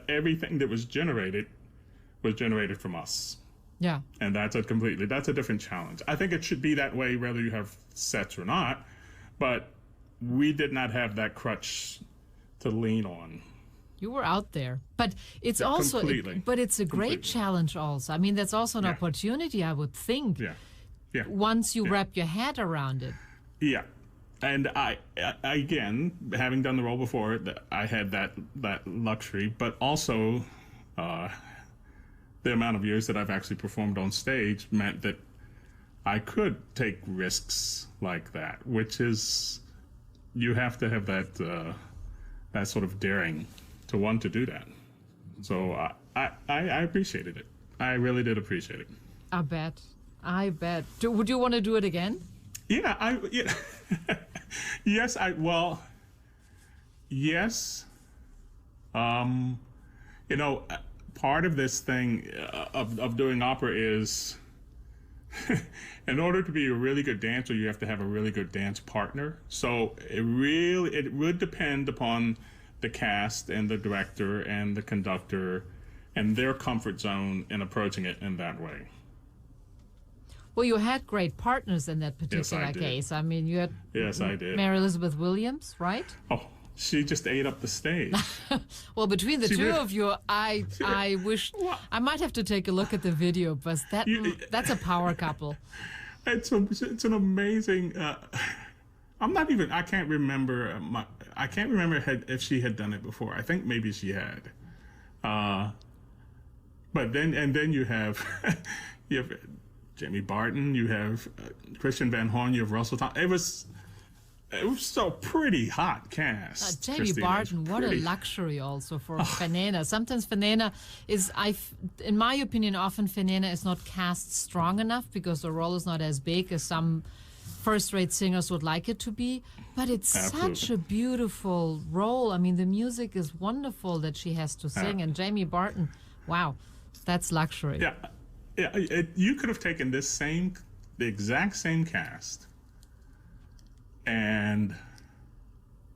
everything that was generated from us. Yeah. And that's a different challenge. I think it should be that way whether you have sets or not. But we did not have that crutch to lean on. You were out there. But it's also but it's a great challenge also. I mean, that's also an opportunity, I would think. Yeah. Once you wrap your head around it. Yeah. And I again, having done the role before, I had that luxury, but also the amount of years that I've actually performed on stage meant that I could take risks like that, which is, you have to have that that sort of daring to want to do that. So I appreciated it. I really did appreciate it. I bet. Would you want to do it again? Yeah, yes, yes. You know, part of this thing of doing opera is, in order to be a really good dancer, you have to have a really good dance partner. So it would depend upon the cast and the director and the conductor and their comfort zone in approaching it in that way. Well, you had great partners in that particular Yes, I did. case. I mean, you had I did. Mary Elizabeth Williams, right? Oh, she just ate up the stage. Well, between the two of you, I wish I might have to take a look at the video, but that's a power couple. It's an amazing. I can't remember. I can't remember if she had done it before. I think maybe she had. But then you have Jamie Barton. You have Christian Van Horn. You have Russell Thompson. It was so pretty hot cast. Jamie Christina. Barton, what a luxury also for Fenena. Sometimes Fenena is, in my opinion, often Fenena is not cast strong enough because the role is not as big as some first-rate singers would like it to be. But it's such a beautiful role. I mean, the music is wonderful that she has to sing. And Jamie Barton, wow, that's luxury. Yeah. You could have taken the exact same cast and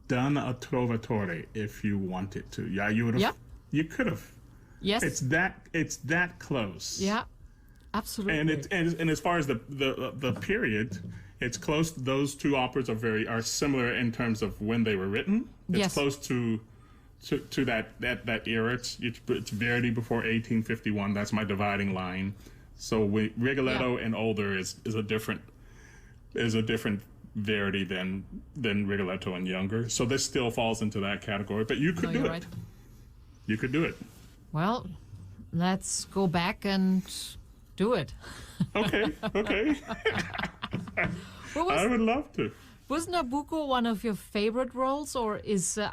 done a Trovatore if you wanted to. Yeah, you would have. Yep. You could have. Yes. It's that close. Yeah, absolutely. And as far as the period, it's close. Those two operas are similar in terms of when they were written. It's close to that era. It's Verdi before 1851. That's my dividing line. So Rigoletto and older is a different Verdi than Rigoletto and younger. So this still falls into that category. But you could do it. Right. You could do it. Well, let's go back and do it. Okay. I would love to. Was Nabucco one of your favorite roles, or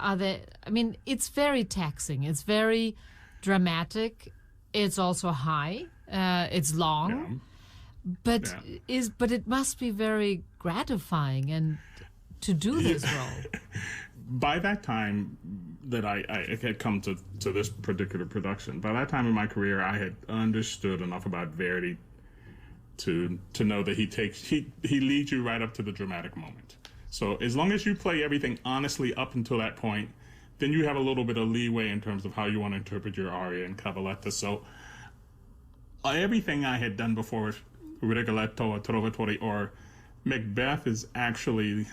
are there? I mean, it's very taxing. It's very dramatic. It's also high. It's long, but it must be very gratifying and to do this role. By that time that I had come to this particular production, by that time in my career, I had understood enough about Verdi to know that he leads you right up to the dramatic moment. So as long as you play everything honestly up until that point, then you have a little bit of leeway in terms of how you want to interpret your aria and cavaletta. So everything I had done before with Rigoletto or Trovatore or Macbeth is actually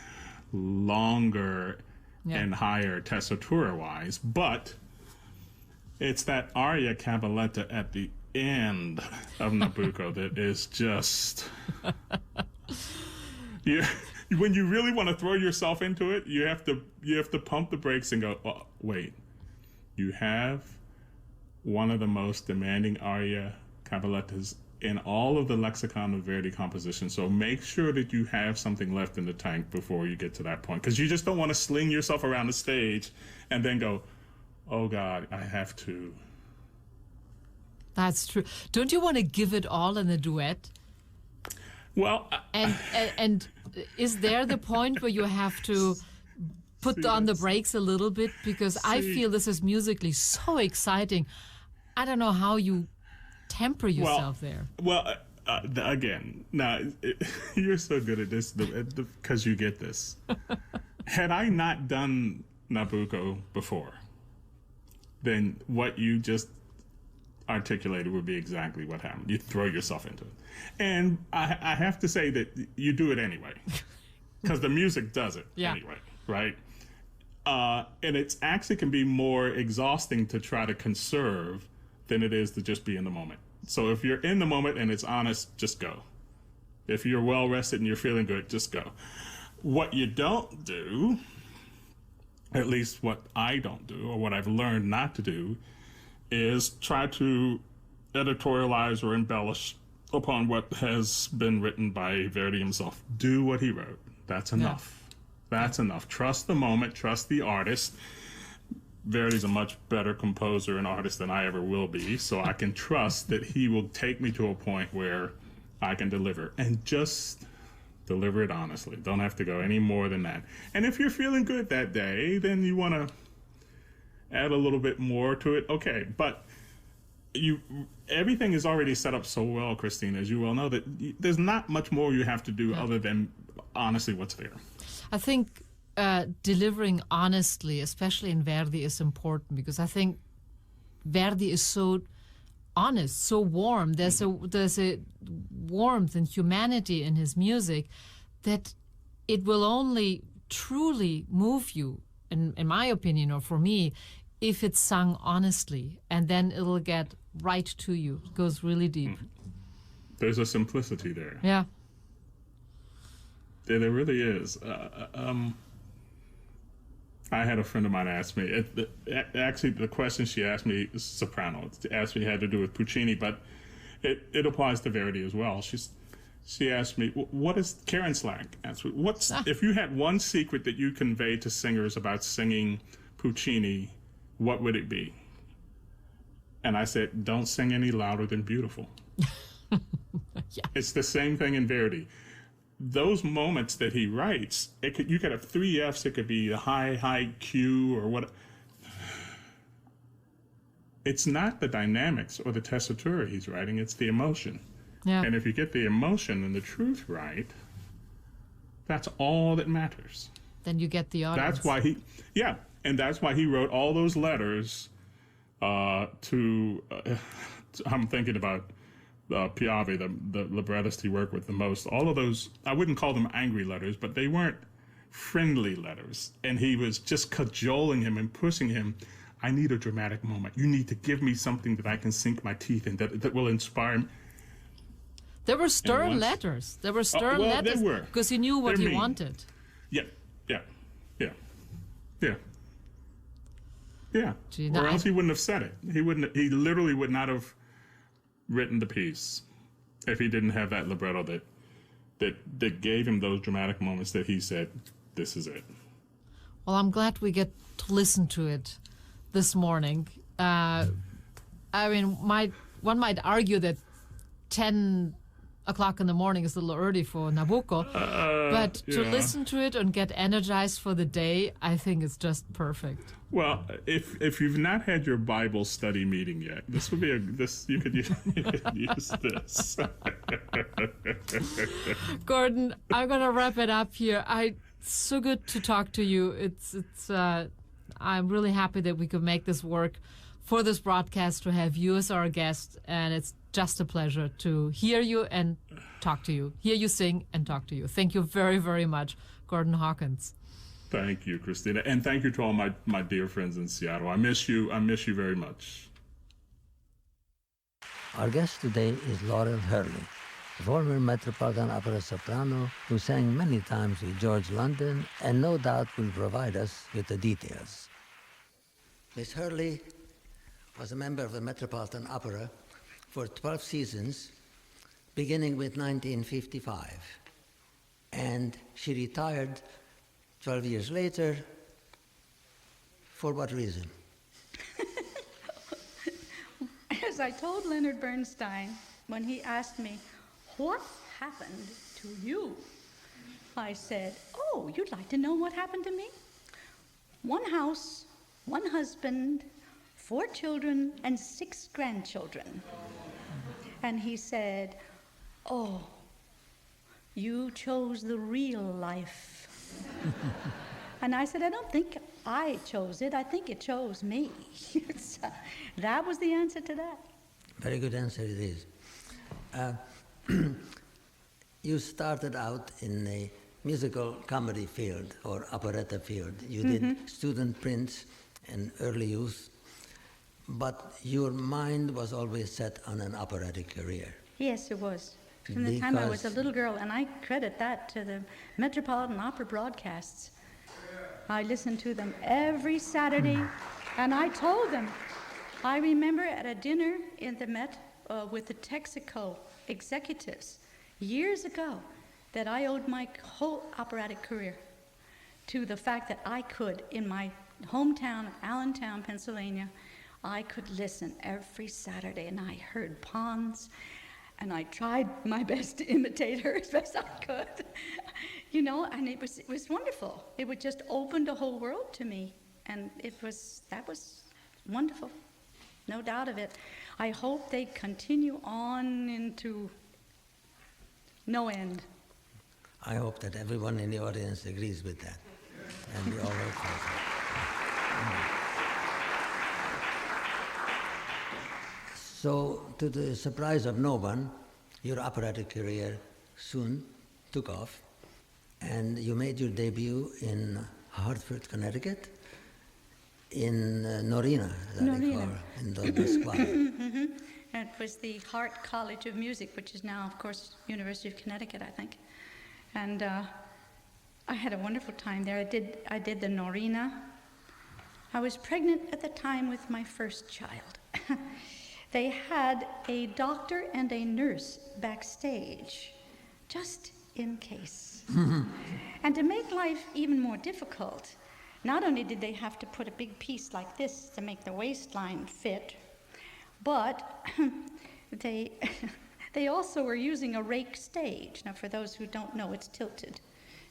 longer and higher tessitura-wise, but it's that aria cavaletta at the end of Nabucco that is just... When you really want to throw yourself into it, you have to pump the brakes and go, oh, wait. You have one of the most demanding aria cavalettas in all of the lexicon of Verdi compositions. So make sure that you have something left in the tank before you get to that point. Because you just don't want to sling yourself around the stage and then go, oh, God, I have to. That's true. Don't you want to give it all in a duet? Well... And is there the point where you have to put on the brakes a little bit? Because I feel this is musically so exciting. I don't know how you temper yourself there. Well, again, now, you're so good at this because you get this. Had I not done Nabucco before, then what you just articulated would be exactly what happened. You throw yourself into it. And I have to say that you do it anyway, because the music does it anyway, right? And it's actually can be more exhausting to try to conserve than it is to just be in the moment. So if you're in the moment and it's honest, just go. If you're well rested and you're feeling good, just go. What you don't do, at least what I don't do, or what I've learned not to do, is try to editorialize or embellish upon what has been written by Verdi himself. Do what he wrote. That's enough. That's enough. Trust the moment. Trust the artist. Verdi's a much better composer and artist than I ever will be, so I can trust that he will take me to a point where I can deliver. And just deliver it honestly. Don't have to go any more than that. And if you're feeling good that day, then you want to add a little bit more to it. Okay, but everything is already set up so well, Christine, as you well know, that there's not much more you have to do other than honestly what's there. I think delivering honestly, especially in Verdi, is important, because I think Verdi is so honest, so warm. There's a warmth and humanity in his music that it will only truly move you, in my opinion, or for me, if it's sung honestly, and then it'll get right to you. It goes really deep. There's a simplicity there. Yeah. There really is. I had a friend of mine ask me, actually the question she asked me is soprano. It asked me had to do with Puccini, but it applies to Verdi as well. She asked me, what is, Karen Slack asked me, if you had one secret that you convey to singers about singing Puccini, what would it be? And I said, don't sing any louder than beautiful. It's the same thing in Verdi. Those moments that he writes, you could have 3 Fs, it could be a high Q or what. It's not the dynamics or the tessitura he's writing, it's the emotion. Yeah. And if you get the emotion and the truth right, that's all that matters. Then you get the audience. That's why that's why he wrote all those letters to I'm thinking about Piave, the librettist he worked with the most. All of those, I wouldn't call them angry letters, but they weren't friendly letters. And he was just cajoling him and pushing him. I need a dramatic moment. You need to give me something that I can sink my teeth in, that will inspire me. There were stern letters. There were stern letters because he knew what he wanted. Yeah. Gee, or else he wouldn't have said it. He literally would not have written the piece if he didn't have that libretto that gave him those dramatic moments that he said, this is it. Well, I'm glad we get to listen to it this morning. I mean, one might argue that 10 o'clock in the morning is a little early for Nabucco, but to listen to it and get energized for the day, I think it's just perfect. Well, if you've not had your Bible study meeting yet, this would be you could use this. Gordon, I'm gonna wrap it up here. So good to talk to you. I'm really happy that we could make this work for this broadcast, to have you as our guest, and it's just a pleasure to hear you and talk to you, hear you sing and talk to you. Thank you very, very much, Gordon Hawkins. Thank you, Christina, and thank you to all my dear friends in Seattle. I miss you very much. Our guest today is Laurel HURLEY, a former Metropolitan Opera soprano who sang many times with George London and no doubt will provide us with the details. Miss HURLEY was a member of the Metropolitan Opera for 12 seasons, beginning with 1955. And she retired 12 years later. For what reason? As I told Leonard Bernstein when he asked me, what happened to you? I said, oh, you'd like to know what happened to me? 1 house, 1 husband, 4 children, and 6 grandchildren. And he said, oh, you chose the real life. And I said, I don't think I chose it. I think it chose me. That was the answer to that. Very good answer it is. You started out in a musical comedy field or operetta field. You did student prints and early youth, but your mind was always set on an operatic career. Yes, it was. From the time I was a little girl, and I credit that to the Metropolitan Opera broadcasts. I listened to them every Saturday, and I told them. I remember at a dinner in the Met with the Texaco executives years ago that I owed my whole operatic career to the fact that I could, in my hometown of Allentown, Pennsylvania, I could listen every Saturday, and I heard Pons, and I tried my best to imitate her as best I could, you know, and it was wonderful. It would just open the whole world to me, and that was wonderful, no doubt of it. I hope they continue on into no end. I hope that everyone in the audience agrees with that, and we all hope for that. So, to the surprise of no one, your operatic career soon took off, and you made your debut in Hartford, Connecticut, in Norina, as I recall, in Don Pasquale. Mm-hmm. It was the Hart College of Music, which is now, of course, University of Connecticut, I think. And I had a wonderful time there. I did the Norina. I was pregnant at the time with my first child. They had a doctor and a nurse backstage, just in case. And to make life even more difficult, not only did they have to put a big piece like this to make the waistline fit, but they also were using a rake stage. Now, for those who don't know, it's tilted.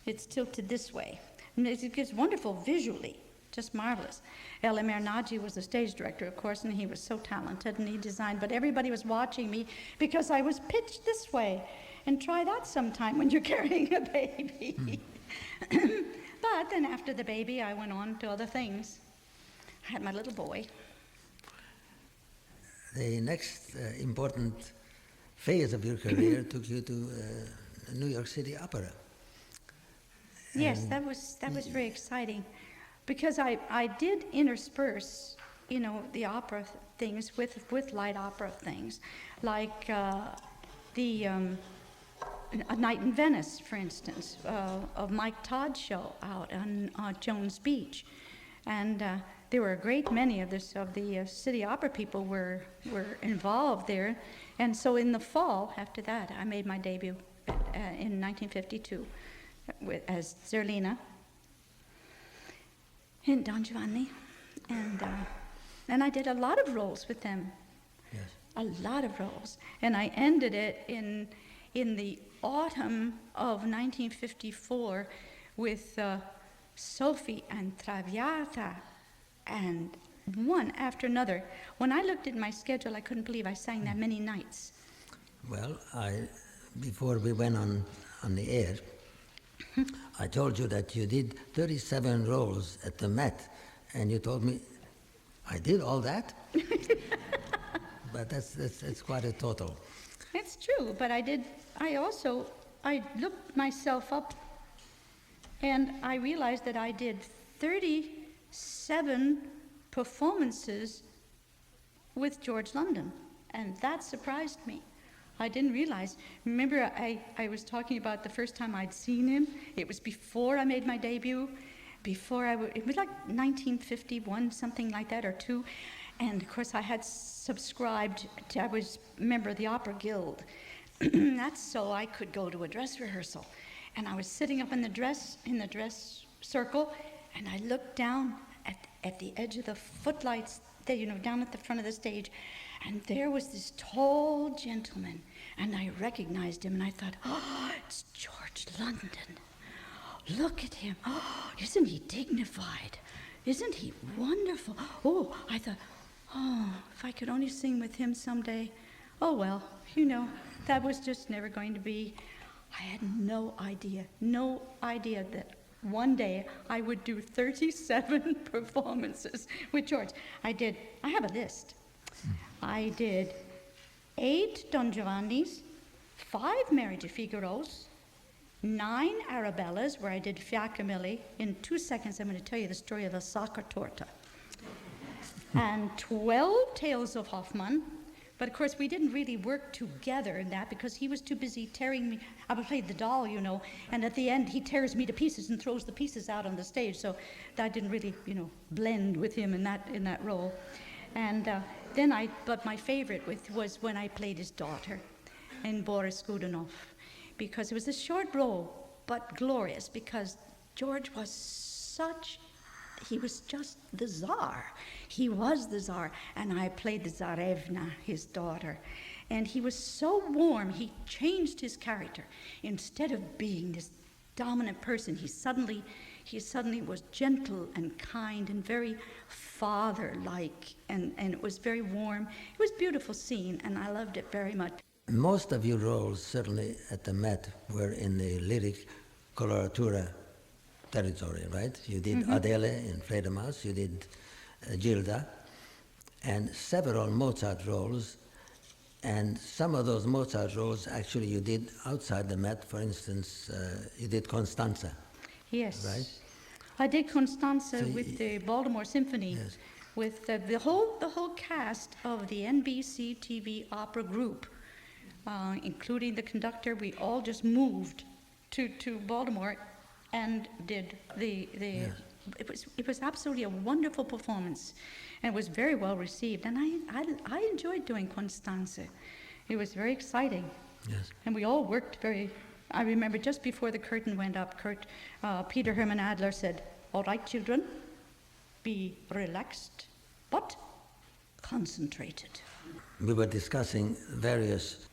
It's tilted this way. And it gives wonderful visually, just marvelous. L.M. Nagy was the stage director, of course, and he was so talented, and he designed, but everybody was watching me because I was pitched this way. And try that sometime when you're carrying a baby. But then after the baby, I went on to other things. I had my little boy. The next important phase of your career took you to New York City Opera. Yes, that was very exciting, because I did intersperse, you know, the opera things with light opera things, like A Night in Venice, for instance, of Mike Todd's show out on Jones Beach, and there were a great many of the City Opera people were involved there, and so in the fall after that, I made my debut in 1952 as Zerlina in Don Giovanni, and I did a lot of roles with them. Yes. A lot of roles, and I ended it in the autumn of 1954 with Sophie and Traviata, and one after another. When I looked at my schedule, I couldn't believe I sang that many nights. Well, before we went on the air, I told you that you did 37 roles at the Met, and you told me, I did all that? But that's quite a total. It's true, but I looked myself up, and I realized that I did 37 performances with George London, and that surprised me. I didn't realize. Remember, I was talking about the first time I'd seen him. It was before I made my debut. It was like 1951, something like that, or two. And of course, I had subscribed I was a member of the Opera Guild. That's so I could go to a dress rehearsal. And I was sitting up in the dress circle, and I looked down at the edge of the footlights, down at the front of the stage, and there was this tall gentleman, and I recognized him, and I thought, oh, it's George London. Look at him. Oh, isn't he dignified? Isn't he wonderful? Oh, I thought, oh, if I could only sing with him someday. Oh, well, that was just never going to be. I had no idea that one day I would do 37 performances with George. I have a list. I did 8 Don Giovannis, 5 Marriage of Figaros, 9 Arabellas, where I did Fiaccamilli. In 2 seconds, I'm going to tell you the story of the sacca torta. And 12 Tales of Hoffmann. But of course, we didn't really work together in that because he was too busy tearing me. I played the doll, and at the end, he tears me to pieces and throws the pieces out on the stage. So that didn't really, blend with him in that role. And but my favorite was when I played his daughter. in Boris Godunov, because it was a short role, but glorious, because George was he was just the Tsar. He was the Tsar, and I played the Tsarevna, his daughter. And he was so warm, he changed his character. Instead of being this dominant person, he suddenly was gentle and kind and very father-like, and it was very warm. It was a beautiful scene, and I loved it very much. Most of your roles, certainly at the Met, were in the lyric coloratura territory, right? You did Adele in Fledermaus, you did Gilda, and several Mozart roles. And some of those Mozart roles, actually, you did outside the Met. For instance, you did Constanza. Yes. Right? I did Constanza with the Baltimore Symphony, with the whole cast of the NBC TV opera group, including the conductor. We all just moved to Baltimore and did It was absolutely a wonderful performance, and it was very well received. And I enjoyed doing Constanze. It was very exciting. Yes. And we all worked I remember just before the curtain went up, Peter Hermann Adler said, "All right, children, be relaxed, but concentrated." We were discussing various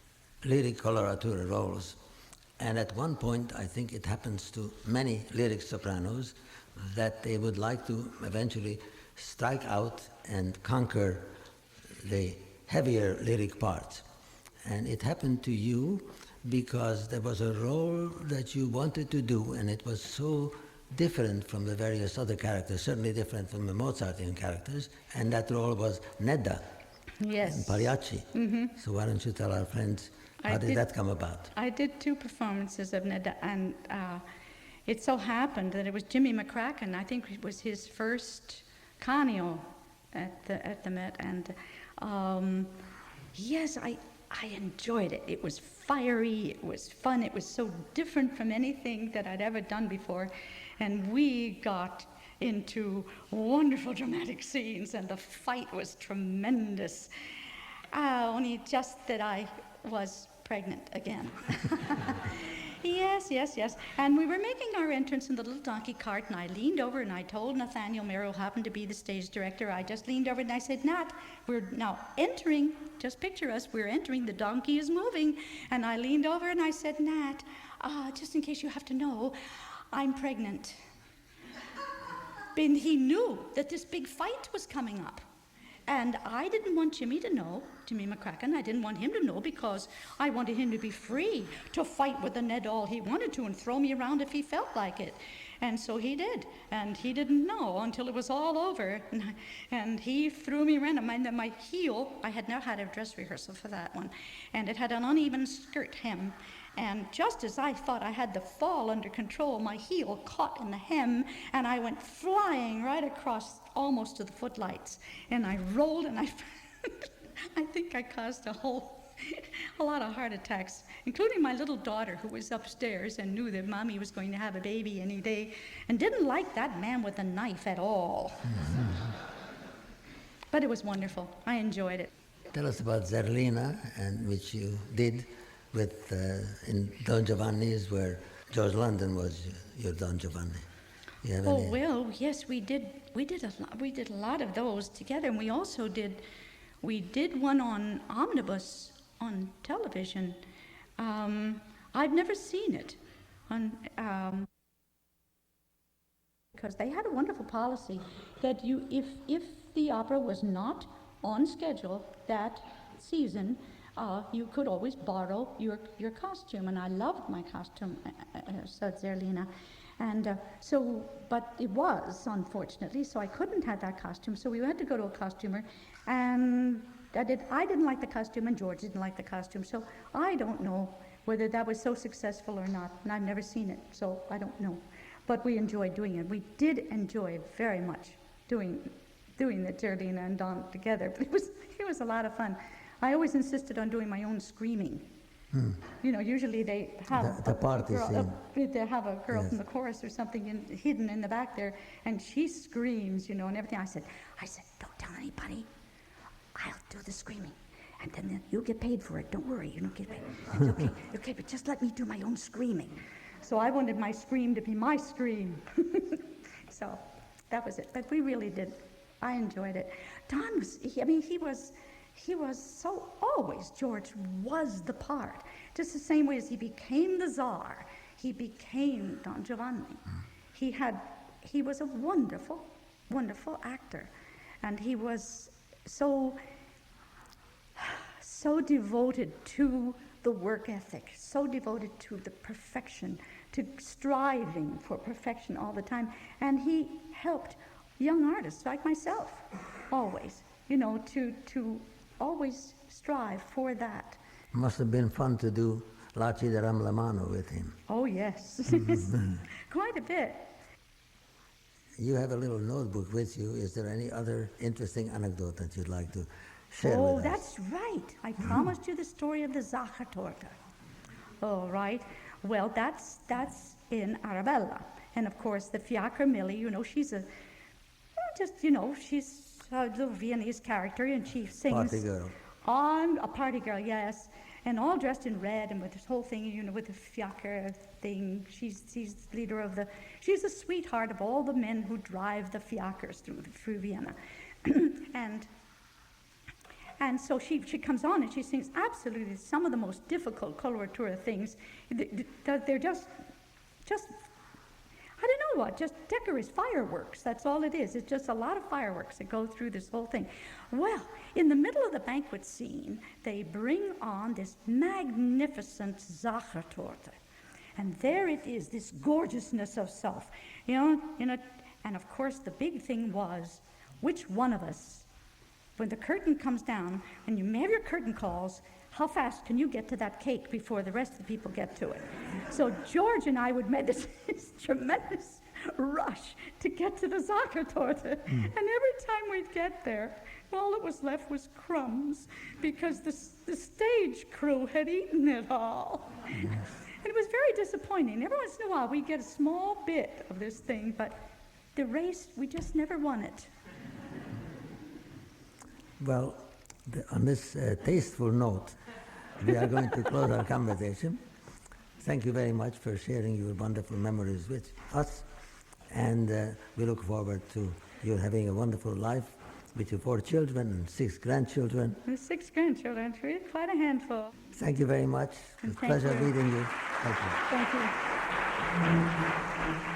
lyric coloratura roles, and at one point, I think it happens to many lyric sopranos, that they would like to eventually strike out and conquer the heavier lyric parts. And it happened to you because there was a role that you wanted to do, and it was so different from the various other characters, certainly different from the Mozartian characters, and that role was Nedda in Pagliacci. So why don't you tell our friends, how did that come about? I did 2 performances of Nedda, and it so happened that it was Jimmy McCracken. I think it was his first cameo at the Met, and yes, I enjoyed it. It was fiery, it was fun, it was so different from anything that I'd ever done before, and we got into wonderful dramatic scenes, and the fight was tremendous. Only just that I was pregnant again. Yes. And we were making our entrance in the little donkey cart, and I leaned over and I told Nathaniel Merrill, who happened to be the stage director, I just leaned over and I said, "Nat, we're now entering, just picture us, we're entering, the donkey is moving." And I leaned over and I said, "Nat, just in case you have to know, I'm pregnant." And he knew that this big fight was coming up. And I didn't want Jimmy McCracken, I didn't want him to know, because I wanted him to be free to fight with the Ned all he wanted to and throw me around if he felt like it. And so he did. And he didn't know until it was all over. And he threw me around. And my heel, I had never had a dress rehearsal for that one, and it had an uneven skirt hem. And just as I thought I had the fall under control, my heel caught in the hem, and I went flying right across almost to the footlights. And I rolled, and I think I caused a lot of heart attacks, including my little daughter, who was upstairs and knew that Mommy was going to have a baby any day, and didn't like that man with a knife at all. But it was wonderful. I enjoyed it. Tell us about Zerlina, and which you did with in Don Giovanni's, where George London was your Don Giovanni. Well, yes, we did a lot of those together, and we also did one on Omnibus on television. I've never seen it because they had a wonderful policy that if the opera was not on schedule that season, you could always borrow your costume, and I loved my costume, Zerlina. And but it was, unfortunately, so I couldn't have that costume, so we had to go to a costumer, and I didn't like the costume, and George didn't like the costume, so I don't know whether that was so successful or not, and I've never seen it, so I don't know. But we enjoyed doing it. We did enjoy very much doing the Zerlina and Don together, but it was a lot of fun. I always insisted on doing my own screaming. You know, usually they have the party scene. They have a girl from the chorus or something hidden in the back there, and she screams, and everything. I said, "Don't tell anybody. I'll do the screaming, and then you'll get paid for it. Don't worry, you don't get paid. It's okay, okay, but just let me do my own screaming. So I wanted my scream to be my scream. So that was it. But we really did. I enjoyed it. Don was, he was so always, George was the part. Just the same way as he became the Tsar, he became Don Giovanni. He was a wonderful, wonderful actor. And he was so devoted to the work ethic, so devoted to the perfection, to striving for perfection all the time. And he helped young artists like myself, always, to always strive for that. Must have been fun to do La Ci daram la mano with him. Oh, yes. Quite a bit. You have a little notebook with you. Is there any other interesting anecdote that you'd like to share with us? Oh, that's right. I promised you the story of the Sachertorte. All right. Well, that's in Arabella. And of course, the Fiacre Millie, she's she's the Viennese character, and she sings. Party girl. A party girl, yes. And all dressed in red and with this whole thing, with the Fiacre thing. She's leader of she's the sweetheart of all the men who drive the Fiacres through Vienna. And so she comes on and she sings absolutely some of the most difficult coloratura things. They're just I don't know what, just decorous fireworks. That's all it is. It's just a lot of fireworks that go through this whole thing. Well, in the middle of the banquet scene, they bring on this magnificent Sachertorte. And there it is, this gorgeousness of self. And of course, the big thing was, which one of us, when the curtain comes down and you have your curtain calls, how fast can you get to that cake before the rest of the people get to it? So George and I would make this tremendous rush to get to the Sachertorte. And every time we'd get there, all that was left was crumbs because the stage crew had eaten it all. And it was very disappointing. Every once in a while we'd get a small bit of this thing, but the race, we just never won it. Well, on this tasteful note, we are going to close our conversation. Thank you very much for sharing your wonderful memories with us, and we look forward to you having a wonderful life with your 4 children and 6 grandchildren. The 6 grandchildren, really quite a handful. Thank you very much. It's a pleasure meeting you. Thank you. Thank you.